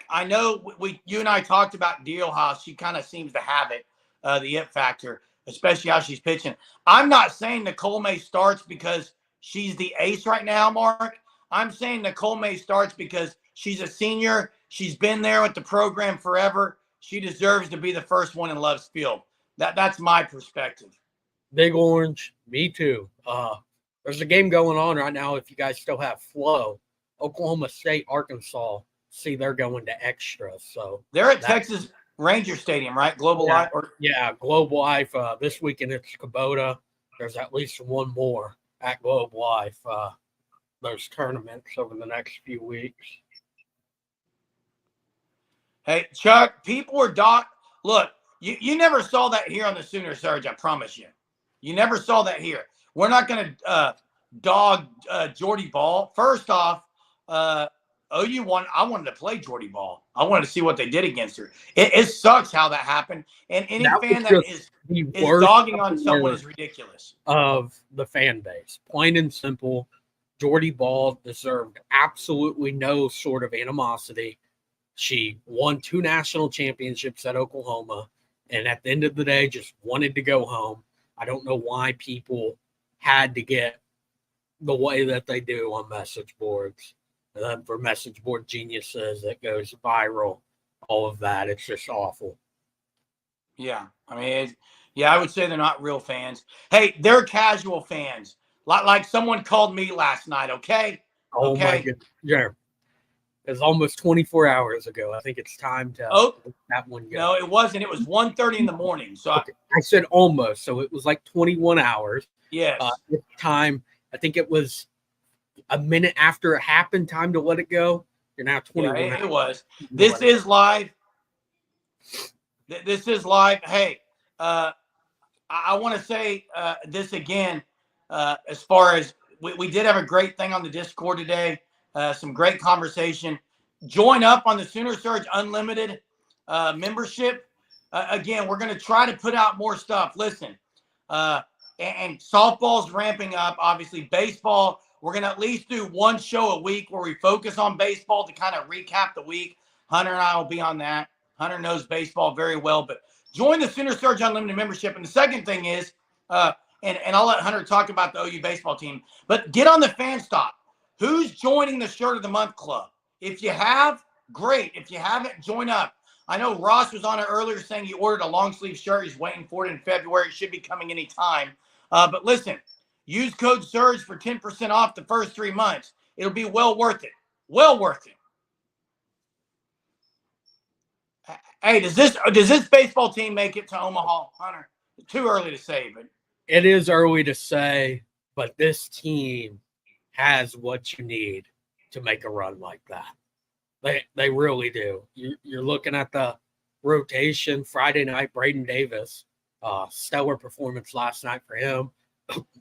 [SPEAKER 1] I know you and I talked about Dealhouse. She kind of seems to have it, the it factor, especially how she's pitching. I'm not saying Nicole May starts because she's the ace right now, Mark. I'm saying Nicole May starts because she's a senior. She's been there with the program forever. She deserves to be the first one in Love's Field. That's my perspective.
[SPEAKER 2] Big Orange, me too. There's a game going on right now if you guys still have Flow. Oklahoma State, Arkansas, see they're going to extra. So
[SPEAKER 1] they're at Texas Ranger Stadium, right? Global Life?
[SPEAKER 2] Global Life. This weekend it's Kubota. There's at least one more at Global Life. Those tournaments over the next few weeks.
[SPEAKER 1] Hey, Chuck, people are look, you never saw that here on the Sooner Surge, I promise you. You never saw that here. We're not going to dog Jordy Ball. First off, OU won. I wanted to play Jordy Ball. I wanted to see what they did against her. It sucks how that happened. And any fan that is dogging on someone is ridiculous.
[SPEAKER 2] Of the fan base. Plain and simple, Jordy Ball deserved absolutely no sort of animosity. She won 2 national championships at Oklahoma, and at the end of the day, just wanted to go home. I don't know why people had to get the way that they do on message boards. For message board geniuses, it goes viral, all of that. It's just awful.
[SPEAKER 1] Yeah. I mean, I would say they're not real fans. Hey, they're casual fans. Like someone called me last night, okay?
[SPEAKER 2] Oh, my goodness. Yeah. It was almost 24 hours ago. I think it's time to let that one go.
[SPEAKER 1] No, it wasn't. It was 1:30 in the morning. So
[SPEAKER 2] okay. I said almost. So it was like 21 hours.
[SPEAKER 1] Yes.
[SPEAKER 2] Time. I think it was a minute after it happened. Time to let it go. You're now 21 hours.
[SPEAKER 1] It was. This is live. This is live. Hey, I want to say this again. As far as we did have a great thing on the Discord today. Some great conversation. Join up on the Sooner Surge Unlimited membership. Again, we're going to try to put out more stuff. Listen, and softball's ramping up. Obviously, baseball, we're going to at least do one show a week where we focus on baseball to kind of recap the week. Hunter and I will be on that. Hunter knows baseball very well. But join the Sooner Surge Unlimited membership. And the second thing is, and I'll let Hunter talk about the OU baseball team, but get on the fan stop. Who's joining the Shirt of the Month Club? If you have, great. If you haven't, join up. I know Ross was on it earlier saying he ordered a long sleeve shirt. He's waiting for it in February. It should be coming any time. But listen, use code SURGE for 10% off the first 3 months. It'll be well worth it. Well worth it. Hey, does this baseball team make it to Omaha, Hunter? It's too early to say, but
[SPEAKER 2] it is early to say. But this team has what you need to make a run like that. They really do. You're looking at the rotation Friday night. Braden Davis, stellar performance last night for him.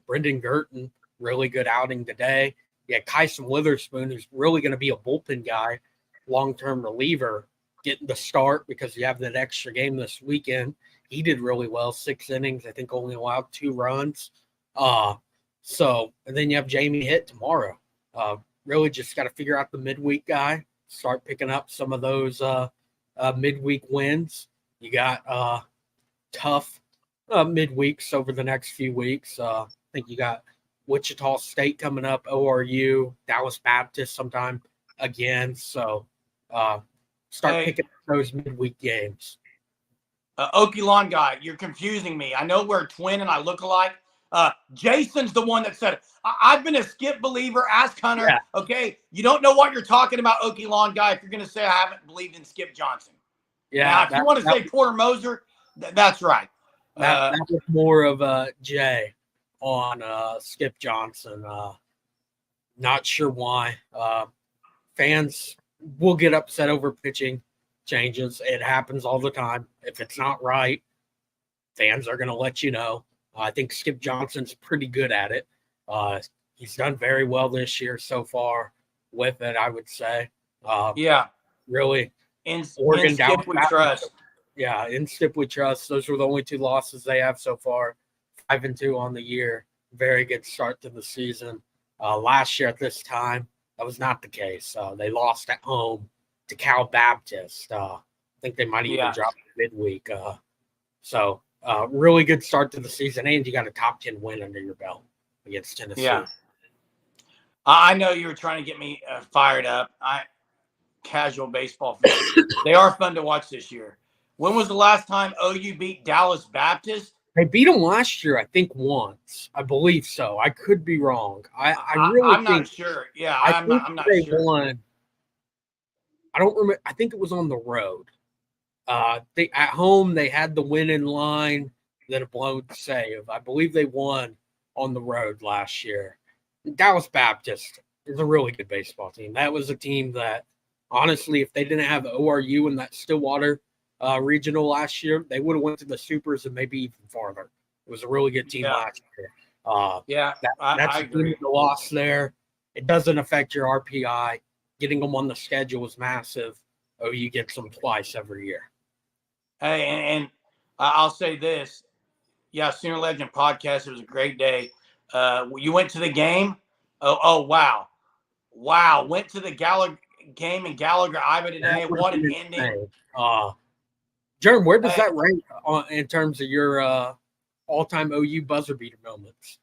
[SPEAKER 2] Brendan Girton, really good outing today. Yeah, Kyson Witherspoon, who's really going to be a bullpen guy, long-term reliever, getting the start because you have that extra game this weekend. He did really well, 6 innings. I think only allowed 2 runs. And then you have Jamie Hitt tomorrow. Really just got to figure out the midweek guy, start picking up some of those midweek wins. You got tough midweeks over the next few weeks. I think you got Wichita State coming up, ORU, Dallas Baptist sometime again. So start picking up those midweek games.
[SPEAKER 1] Okie Lawn guy, you're confusing me. I know we're a twin and I look alike. Jason's the one that said, I've been a Skip believer. Ask Hunter. Yeah. Okay. You don't know what you're talking about, Okie Lawn guy, if you're going to say I haven't believed in Skip Johnson. Yeah. Now, if you want to say Porter Moser, that's right.
[SPEAKER 2] That was more of Jay on Skip Johnson. Not sure why. Fans will get upset over pitching changes. It happens all the time. If it's not right, fans are going to let you know. I think Skip Johnson's pretty good at it. He's done very well this year so far with it, I would say. Really.
[SPEAKER 1] In Skip we trust.
[SPEAKER 2] Yeah, in Skip we trust. Those were the only 2 losses they have so far. 5-2 on the year. Very good start to the season. Last year at this time, that was not the case. They lost at home to Cal Baptist. I think they might even drop midweek. Really good start to the season, and you got a top 10 win under your belt against Tennessee.
[SPEAKER 1] Yeah. I know you were trying to get me fired up. Casual baseball fans. They are fun to watch this year. When was the last time OU beat Dallas Baptist?
[SPEAKER 2] They beat them last year, I think once. I believe so. I could be wrong. I'm
[SPEAKER 1] not sure. Yeah, I'm not
[SPEAKER 2] they
[SPEAKER 1] sure.
[SPEAKER 2] Won. I don't remember. I think it was on the road. At home they had the win in line that a blown save. I believe they won on the road last year. Dallas Baptist is a really good baseball team. That was a team that, honestly, if they didn't have ORU in that Stillwater regional last year, they would have went to the Supers and maybe even farther. It was a really good team last year. That's
[SPEAKER 1] I
[SPEAKER 2] a team that lost there. It doesn't affect your RPI. Getting them on the schedule is massive. OU gets them twice every year.
[SPEAKER 1] Hey, and I'll say this. Yeah, Sooner Legend podcast. It was a great day. You went to the game. Oh, wow. Went to the Gallagher game in Gallagher, Iowa today. What an ending.
[SPEAKER 2] Jeremy, where does that rank in terms of your all-time OU buzzer beater moments?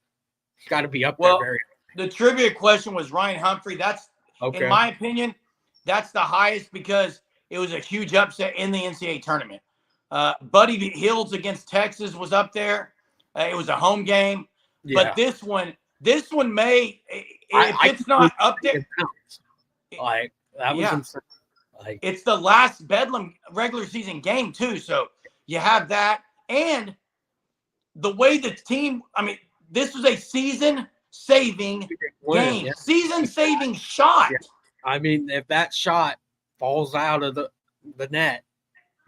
[SPEAKER 2] It's got to be up there.
[SPEAKER 1] The trivia question was Ryan Humphrey. That's, in my opinion, that's the highest because it was a huge upset in the NCAA tournament. Buddy Hills against Texas was up there. It was a home game. Yeah. But this one may, if it's not up there.
[SPEAKER 2] Like, that was insane. Like,
[SPEAKER 1] it's the last Bedlam regular season game, too. So you have that. And the way the team, I mean, this was a season-saving game. Yeah. Season-saving shot.
[SPEAKER 2] Yeah. I mean, if that shot falls out of the net,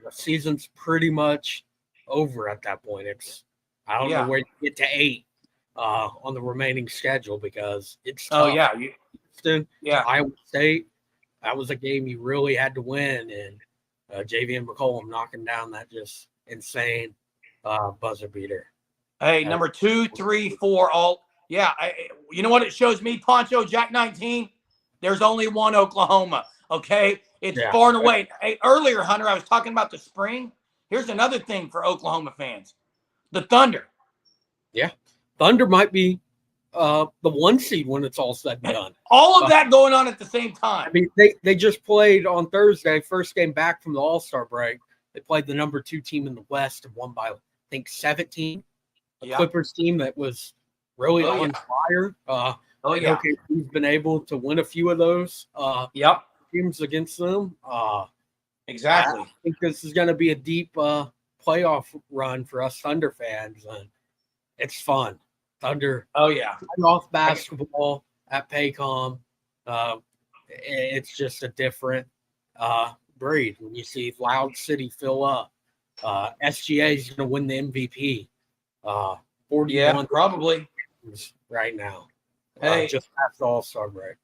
[SPEAKER 2] the season's pretty much over at that point. I don't know where you get to 8 on the remaining schedule because it's tough. Iowa State, that was a game you really had to win, and JV McCollum knocking down that just insane buzzer beater.
[SPEAKER 1] Hey, number 2, 3, 4, all. Yeah, you know what it shows me, Poncho, Jack 19? There's only one Oklahoma, okay? It's far and away. Hey, earlier, Hunter, I was talking about the spring. Here's another thing for Oklahoma fans. The Thunder.
[SPEAKER 2] Yeah. Thunder might be the 1 seed when it's all said and done.
[SPEAKER 1] All of that going on at the same time.
[SPEAKER 2] I mean, they just played on Thursday, first game back from the All-Star break. They played the number 2 team in the West and won by, I think, 17. The Clippers team that was really on fire. OKC's been able to win a few of those teams against them.
[SPEAKER 1] Exactly.
[SPEAKER 2] I think this is going to be a deep playoff run for us Thunder fans, and it's fun. Thunder. Playoff basketball at Paycom. It's just a different breed when you see Loud City fill up. SGA is going to win the MVP. 41
[SPEAKER 1] probably
[SPEAKER 2] right now.
[SPEAKER 1] Hey,
[SPEAKER 2] just past the All-Star break.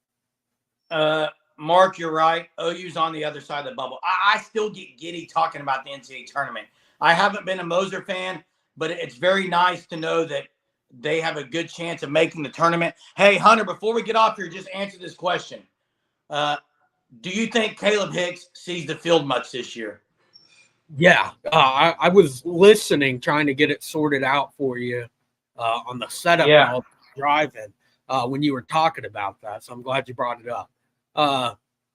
[SPEAKER 1] Mark, you're right. OU's on the other side of the bubble. I still get giddy talking about the NCAA tournament. I haven't been a Moser fan, but it's very nice to know that they have a good chance of making the tournament. Hey, Hunter, before we get off here, just answer this question. Do you think Caleb Hicks sees the field much this year?
[SPEAKER 2] Yeah. I was listening, trying to get it sorted out for you on the setup and all the driving when you were talking about that. So I'm glad you brought it up.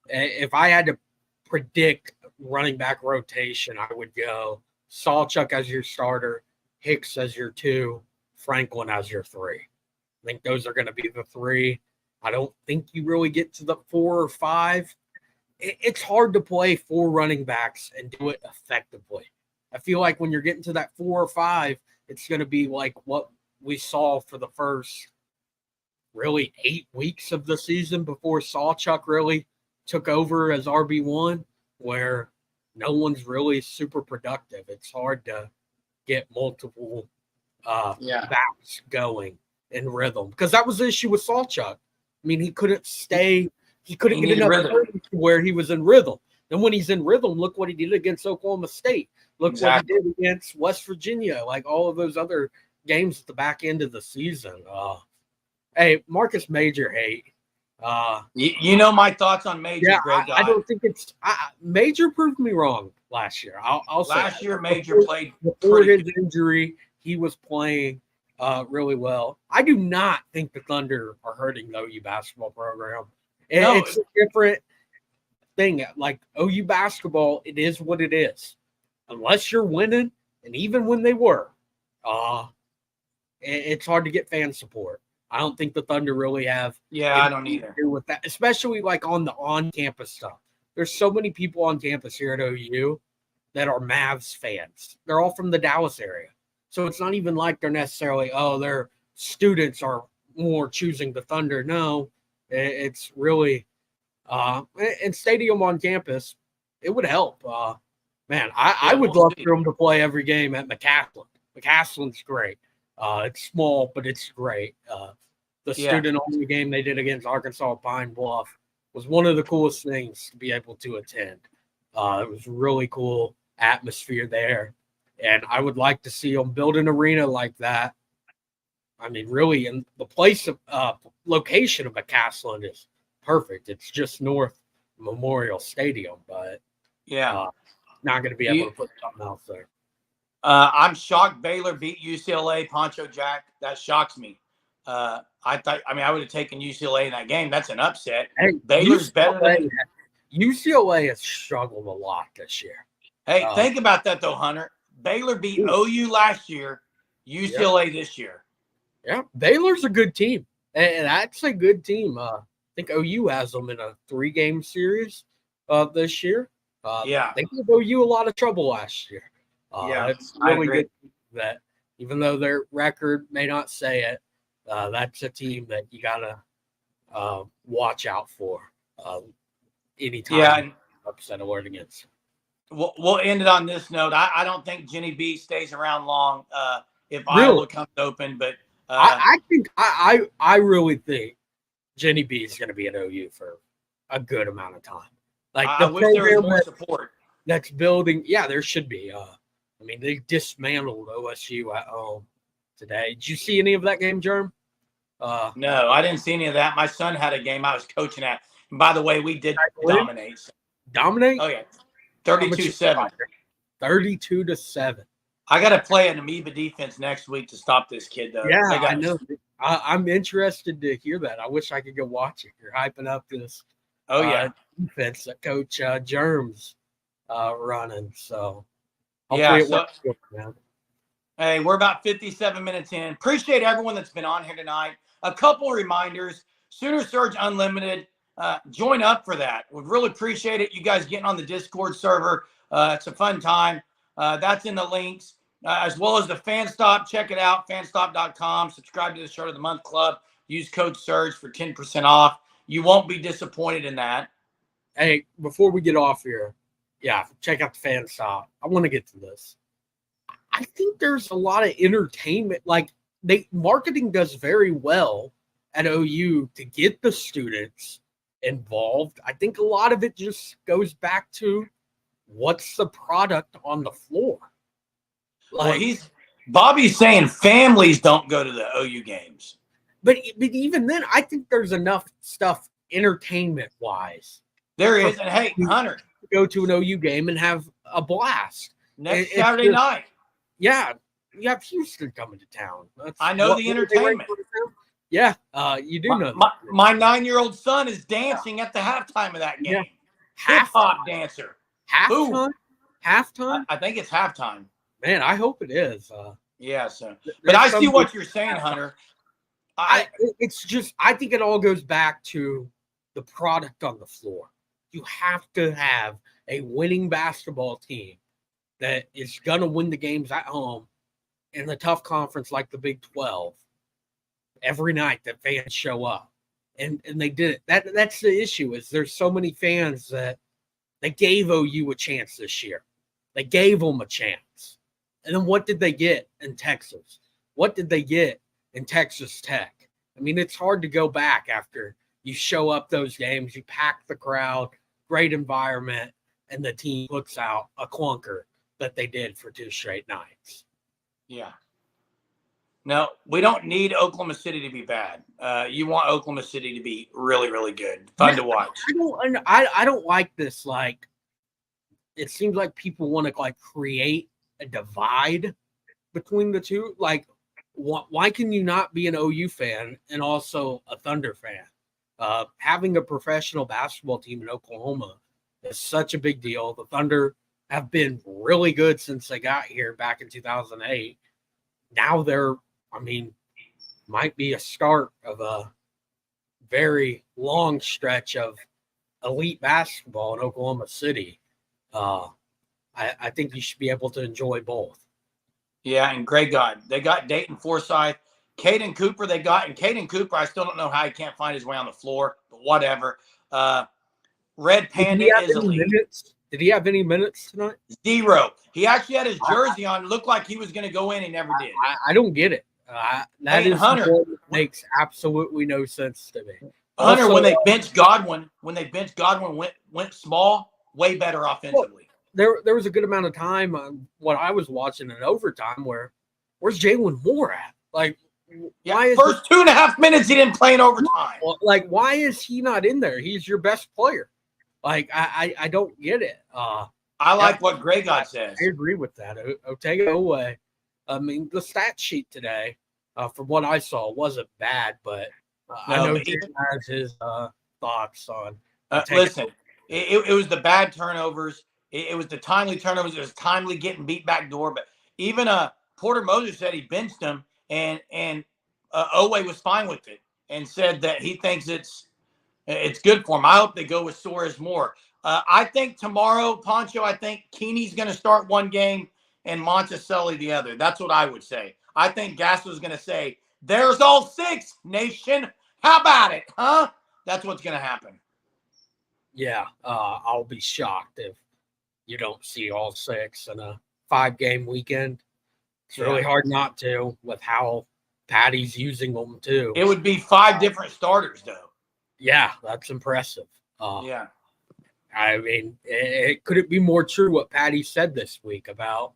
[SPEAKER 2] If I had to predict running back rotation, I would go Sawchuk as your starter, Hicks as your 2, Franklin as your 3. I think those are going to be the 3. I don't think you really get to the 4 or 5. It's hard to play 4 running backs and do it effectively. I feel like when you're getting to that 4 or 5, it's going to be like what we saw for the first really 8 weeks of the season before Sawchuk really took over as RB1, where no one's really super productive. It's hard to get multiple backs going in rhythm because that was the issue with Sawchuk. I mean, he couldn't get enough rhythm to where he was in rhythm. And when he's in rhythm, look what he did against Oklahoma State. Look what he did against West Virginia, like all of those other games at the back end of the season. Hey, Marcus Major hate.
[SPEAKER 1] You know my thoughts on Major.
[SPEAKER 2] Yeah, I don't think it's Major proved me wrong last year. I'll say
[SPEAKER 1] last year Major played
[SPEAKER 2] before his injury. He was playing really well. I do not think the Thunder are hurting the OU basketball program. It's a different thing. Like OU basketball, it is what it is. Unless you're winning, and even when they were, it's hard to get fan support. I don't think the Thunder really have.
[SPEAKER 1] I don't either.
[SPEAKER 2] Do with that, especially like on the on-campus stuff. there's so many people on campus here at OU that are Mavs fans. They're all from the Dallas area. So it's not even like they're necessarily, their students are more choosing the Thunder. No, it's really and stadium on campus, it would help. Man, I would
[SPEAKER 1] we'll
[SPEAKER 2] love
[SPEAKER 1] see.
[SPEAKER 2] for them to play every game at McCaslin. McCaslin's great. It's small, but it's great. The student-only game they did against Arkansas Pine Bluff was one of the coolest things to be able to attend. It was really cool atmosphere there, and I would like to see them build an arena like that. I mean, really, and the place of location of McCaslin is perfect. It's just north Memorial Stadium, but not going to be able to put something else there.
[SPEAKER 1] I'm shocked Baylor beat UCLA. Poncho Jack, that shocks me. I would have taken UCLA in that game. That's an upset.
[SPEAKER 2] Hey,
[SPEAKER 1] Baylor's better than
[SPEAKER 2] UCLA has struggled a lot this year.
[SPEAKER 1] Hey, think about that though, Hunter. Baylor beat OU last year, UCLA this year.
[SPEAKER 2] Yeah, Baylor's a good team, and that's a good team. I think OU has them in a 3-game series this year. They gave OU a lot of trouble last year. It's really good that even though their record may not say it, that's a team that you gotta watch out for anytime upset alert against.
[SPEAKER 1] We'll end it on this note. I don't think Jenny B stays around long if Iowa comes open, but
[SPEAKER 2] I think I really think Jenny B is going to be at OU for a good amount of time. Like
[SPEAKER 1] I wish there was more support.
[SPEAKER 2] That's building. Yeah, there should be. I mean, they dismantled OSU at home today. Did you see any of that game, Jerm?
[SPEAKER 1] No, I didn't see any of that. My son had a game I was coaching at. And by the way, we did dominate.
[SPEAKER 2] Dominate?
[SPEAKER 1] Oh, yeah. 32-7.
[SPEAKER 2] 32-7.
[SPEAKER 1] I got to play an amoeba defense next week to stop this kid, though.
[SPEAKER 2] Yeah, I know. I'm interested to hear that. I wish I could go watch it. You're hyping up this defense that Coach Germ's running. So hopefully it works good, man.
[SPEAKER 1] Hey, we're about 57 minutes in. Appreciate everyone that's been on here tonight. A couple reminders. Sooner Surge Unlimited. Join up for that. We'd really appreciate it. You guys getting on the Discord server. It's a fun time. That's in the links, as well as the FanStop. Check it out, fanstop.com. Subscribe to the Shirt of the Month Club. Use code SURGE for 10% off. You won't be disappointed in that.
[SPEAKER 2] Hey, before we get off here, check out the FanStop. I want to get to this. I think there's a lot of entertainment. Like, marketing does very well at OU to get the students involved. I think a lot of it just goes back to what's the product on the floor.
[SPEAKER 1] Bobby's saying families don't go to the OU games.
[SPEAKER 2] But even then, I think there's enough stuff entertainment-wise.
[SPEAKER 1] There is. And, hey, Hunter.
[SPEAKER 2] Go to an OU game and have a blast.
[SPEAKER 1] Next Saturday night.
[SPEAKER 2] Yeah. You have Houston coming to town.
[SPEAKER 1] I know the entertainment.
[SPEAKER 2] Yeah, you do know.
[SPEAKER 1] My 9-year-old son is dancing at the halftime of that game.
[SPEAKER 2] Yeah.
[SPEAKER 1] Hip-hop dancer.
[SPEAKER 2] Halftime? Halftime?
[SPEAKER 1] I think it's halftime.
[SPEAKER 2] Man, I hope it is.
[SPEAKER 1] But I see what you're saying, Hunter.
[SPEAKER 2] It's just, I think it all goes back to the product on the floor. You have to have a winning basketball team that is going to win the games at home in a tough conference like the Big 12 every night that fans show up. And they did it. That's the issue, is there's so many fans that they gave OU a chance this year. They gave them a chance. And then what did they get in Texas? What did they get in Texas Tech? I mean, it's hard to go back after you show up those games, you pack the crowd, great environment, and the team puts out a clunker that they did for 2 straight nights.
[SPEAKER 1] Yeah. No, we don't need Oklahoma City to be bad. You want Oklahoma City to be really, really good, fun to watch.
[SPEAKER 2] I don't like this. Like, it seems like people want to create a divide between the two. Like, why can you not be an OU fan and also a Thunder fan? Having a professional basketball team in Oklahoma is such a big deal. The Thunder have been really good since they got here back in 2008. Now might be a start of a very long stretch of elite basketball in Oklahoma City, I think you should be able to enjoy both.
[SPEAKER 1] Yeah, and great God. They got Dayton Forsyth. Caden Cooper they got. And Caden Cooper, I still don't know how he can't find his way on the floor, but whatever. Red Panda is elite.
[SPEAKER 2] Did he have any minutes tonight?
[SPEAKER 1] 0. He actually had his jersey on. Looked like he was going to go in. He never did.
[SPEAKER 2] I don't get it. That is
[SPEAKER 1] Hunter
[SPEAKER 2] makes absolutely no sense to me.
[SPEAKER 1] Hunter, also, when they benched Godwin, went small, way better offensively.
[SPEAKER 2] Well, there was a good amount of time on what I was watching in overtime where's Jalen Moore at? Like,
[SPEAKER 1] yeah, first 2.5 minutes he didn't play in overtime.
[SPEAKER 2] Like, why is he not in there? He's your best player. Like, I don't get it.
[SPEAKER 1] I like what Grey God says.
[SPEAKER 2] I agree with that. Otega Oweh. I mean, the stat sheet today, from what I saw, wasn't bad, but I know he has his thoughts on.
[SPEAKER 1] Listen, it was the bad turnovers. It was the timely turnovers. It was timely getting beat back door. But even Porter Moses said he benched him, and Oweh was fine with it and said that he thinks it's good for him. I hope they go with Suarez more. I think tomorrow, Pancho, I think Keeney's going to start one game and Monticelli the other. That's what I would say. I think Gasso's going to say, there's all 6, nation. How about it, huh? That's what's going to happen.
[SPEAKER 2] Yeah, I'll be shocked if you don't see all 6 in a 5-game weekend. It's really hard not to with how Patty's using them, too.
[SPEAKER 1] It would be 5 different starters, though.
[SPEAKER 2] Yeah, that's impressive.
[SPEAKER 1] Yeah.
[SPEAKER 2] I mean, could it be more true what Patty said this week about,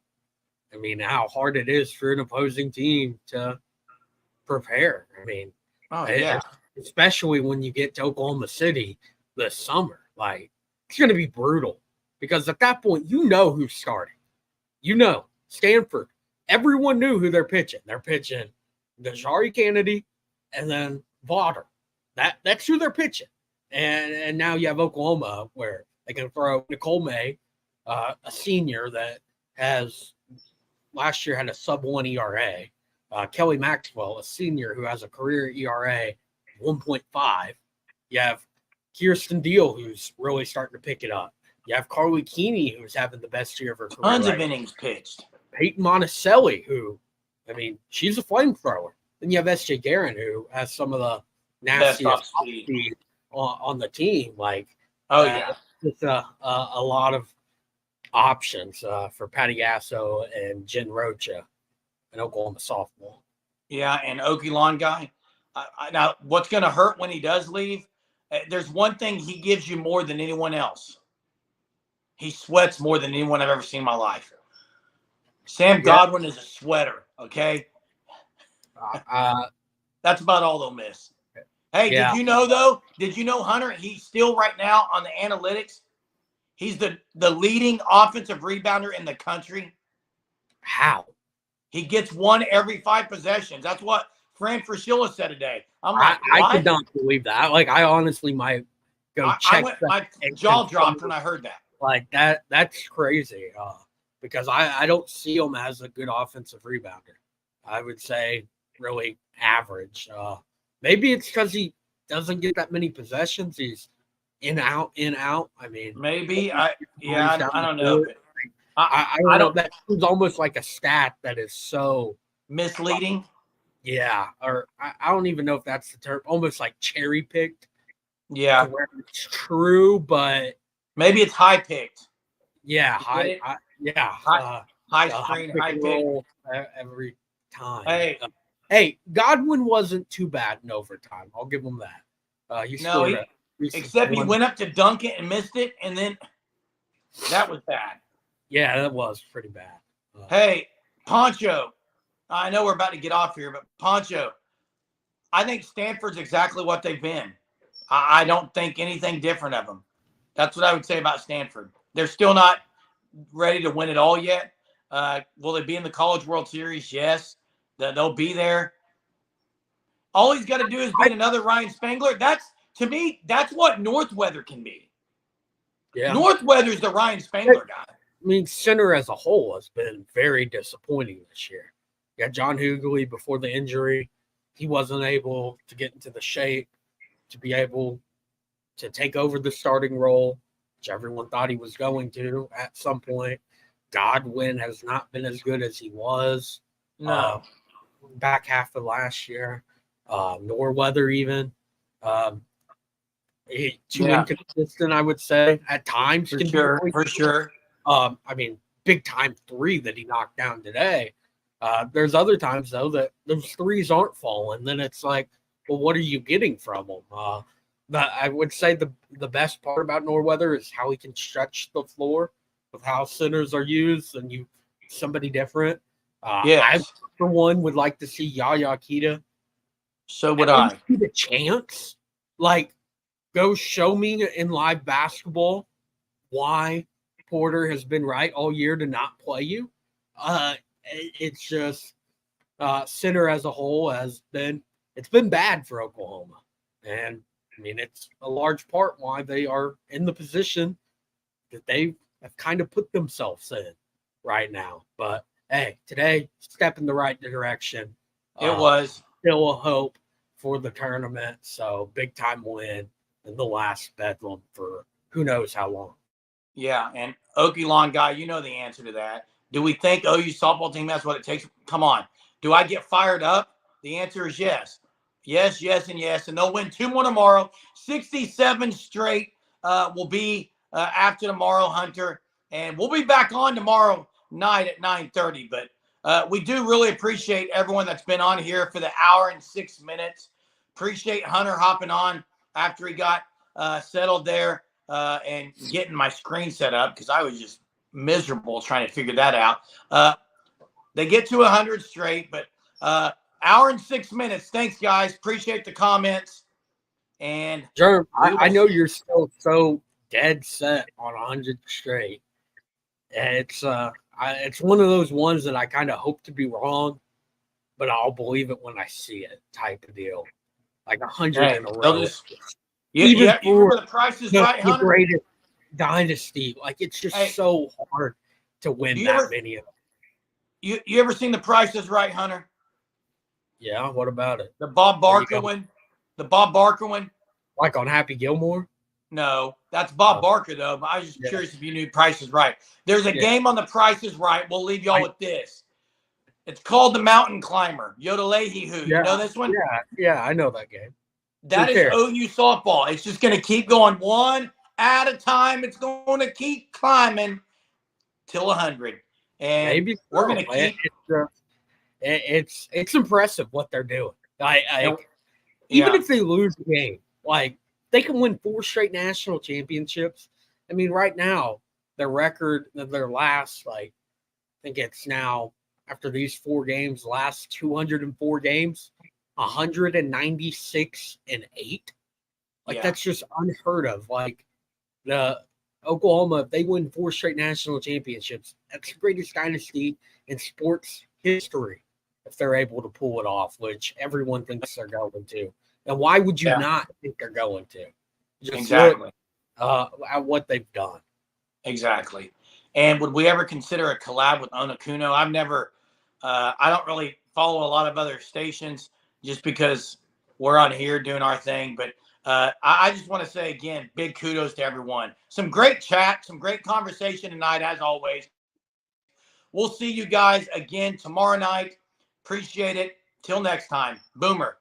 [SPEAKER 2] I mean, how hard it is for an opposing team to prepare? I mean, especially when you get to Oklahoma City this summer. Like, it's going to be brutal because at that point, you know who's starting. You know, Stanford. Everyone knew who they're pitching. They're pitching Najari Kennedy and then Vaughter. That's who they're pitching. And now you have Oklahoma where they can throw Nicole May, a senior that has last year had a sub-1 ERA. Kelly Maxwell, a senior who has a career ERA 1.5. You have Kirsten Deal, who's really starting to pick it up. You have Carly Keeney, who's having the best year of her career.
[SPEAKER 1] Tons of innings pitched.
[SPEAKER 2] Peyton Monticelli, who, I mean, she's a flamethrower. Then you have S.J. Guerin, who has some of the nastiest speed on the team. Like, it's a lot of options for Patty Gasso and Jen Rocha in Oklahoma softball.
[SPEAKER 1] Yeah, and Okie Lawn guy. Now, what's going to hurt when he does leave? There's one thing he gives you more than anyone else. He sweats more than anyone I've ever seen in my life. Sam Godwin is a sweater, okay? That's about all they'll miss. Hey, did you know, though? Did you know, Hunter, he's still right now on the analytics? He's the leading offensive rebounder in the country.
[SPEAKER 2] How?
[SPEAKER 1] He gets 1 every 5 possessions. That's what Fran Fraschilla said today. I'm like,
[SPEAKER 2] I could not believe that. Like, I honestly might go check.
[SPEAKER 1] My jaw dropped when I heard that.
[SPEAKER 2] Like, that's crazy. Because I don't see him as a good offensive rebounder. I would say really average. Maybe it's because he doesn't get that many possessions. He's in, out. I mean,
[SPEAKER 1] maybe. I don't know.
[SPEAKER 2] I don't. That seems almost like a stat that is so
[SPEAKER 1] misleading.
[SPEAKER 2] Yeah, or I don't even know if that's the term. Almost like cherry picked.
[SPEAKER 1] Yeah,
[SPEAKER 2] it's true, but
[SPEAKER 1] maybe it's high picked.
[SPEAKER 2] Yeah, high
[SPEAKER 1] screen, high pick
[SPEAKER 2] every time.
[SPEAKER 1] Hey,
[SPEAKER 2] Godwin wasn't too bad in overtime. I'll give him that.
[SPEAKER 1] Except he went up to dunk it and missed it, and then that was bad.
[SPEAKER 2] Yeah, that was pretty bad.
[SPEAKER 1] Hey, Poncho, I know we're about to get off here, but Poncho, I think Stanford's exactly what they've been. I don't think anything different of them. That's what I would say about Stanford. They're still not ready to win it all yet. Will they be in the College World Series? Yes. They'll be there. All he's got to do is beat another Ryan Spangler. To me, that's what Northweather can be. Yeah. Northweather's the Ryan Spangler guy.
[SPEAKER 2] I mean, center as a whole has been very disappointing this year. You got John Hughley before the injury. He wasn't able to get into the shape to be able to take over the starting role, which everyone thought he was going to at some point. Godwin has not been as good as he was back half of last year. Norweather even. Too inconsistent, I would say, at times.
[SPEAKER 1] For sure.
[SPEAKER 2] I mean, big time 3 that he knocked down today. There's other times, though, that those threes aren't falling. Then it's like, well, what are you getting from him? I would say the best part about Norweather is how he can stretch the floor of how centers are used and somebody different. I, for one, would like to see Yaya Kita.
[SPEAKER 1] So would I.
[SPEAKER 2] The chance, like, go show me in live basketball why Porter has been right all year to not play you. It's just center as a whole it's been bad for Oklahoma. And I mean, it's a large part why they are in the position that they have kind of put themselves in right now. But hey, today, step in the right direction.
[SPEAKER 1] It was
[SPEAKER 2] still a hope for the tournament. So big time win in the last bedlam for who knows how long.
[SPEAKER 1] Yeah, and Okie guy, you know the answer to that. Do we think OU softball team has what it takes? Come on. Do I get fired up? The answer is yes. Yes, yes, and yes. And they'll win 2 more tomorrow. 67 straight will be after tomorrow, Hunter. And we'll be back on tomorrow night at 9:30. But we do really appreciate everyone that's been on here for the hour and 6 minutes. Appreciate Hunter hopping on after he got settled there and getting my screen set up because I was just miserable trying to figure that out. They get to 100 straight, but hour and 6 minutes. Thanks, guys. Appreciate the comments. And
[SPEAKER 2] Jerm, I know you're still so dead set on 100 straight. It's one of those ones that I kind of hope to be wrong, but I'll believe it when I see it type of deal. Like 100 in a row.
[SPEAKER 1] Even for the Price is Right,
[SPEAKER 2] the greatest dynasty. Like, it's just so hard to win many of them.
[SPEAKER 1] You ever seen the Price is Right, Hunter?
[SPEAKER 2] Yeah, what about it?
[SPEAKER 1] The Bob Barker one? The Bob Barker one?
[SPEAKER 2] Like on Happy Gilmore?
[SPEAKER 1] No, that's Bob Barker, though. But I was just curious if you knew Price is Right. There's a game on the Price is Right. We'll leave y'all with this. It's called The Mountain Climber. Yodelehi-hoo. You know this one?
[SPEAKER 2] Yeah, I know that game.
[SPEAKER 1] That is OU softball. It's just going to keep going one at a time. It's going to keep climbing till 100. And
[SPEAKER 2] maybe
[SPEAKER 1] we're going to keep.
[SPEAKER 2] It's impressive what they're doing. Even if they lose the game, like they can win 4 straight national championships. I mean, right now their record, their last, I think it's now after these 4 games, last 204 games. 196-8. That's just unheard of. Like the Oklahoma, if they win 4 straight national championships, that's the greatest dynasty in sports history if they're able to pull it off, which everyone thinks they're going to. And why would you not think they're going to? Just look at what they've done.
[SPEAKER 1] Exactly. And would we ever consider a collab with Onakuno? I've never I don't really follow a lot of other stations just because we're on here doing our thing. But I just want to say, again, big kudos to everyone. Some great chat, some great conversation tonight, as always. We'll see you guys again tomorrow night. Appreciate it. Till next time. Boomer.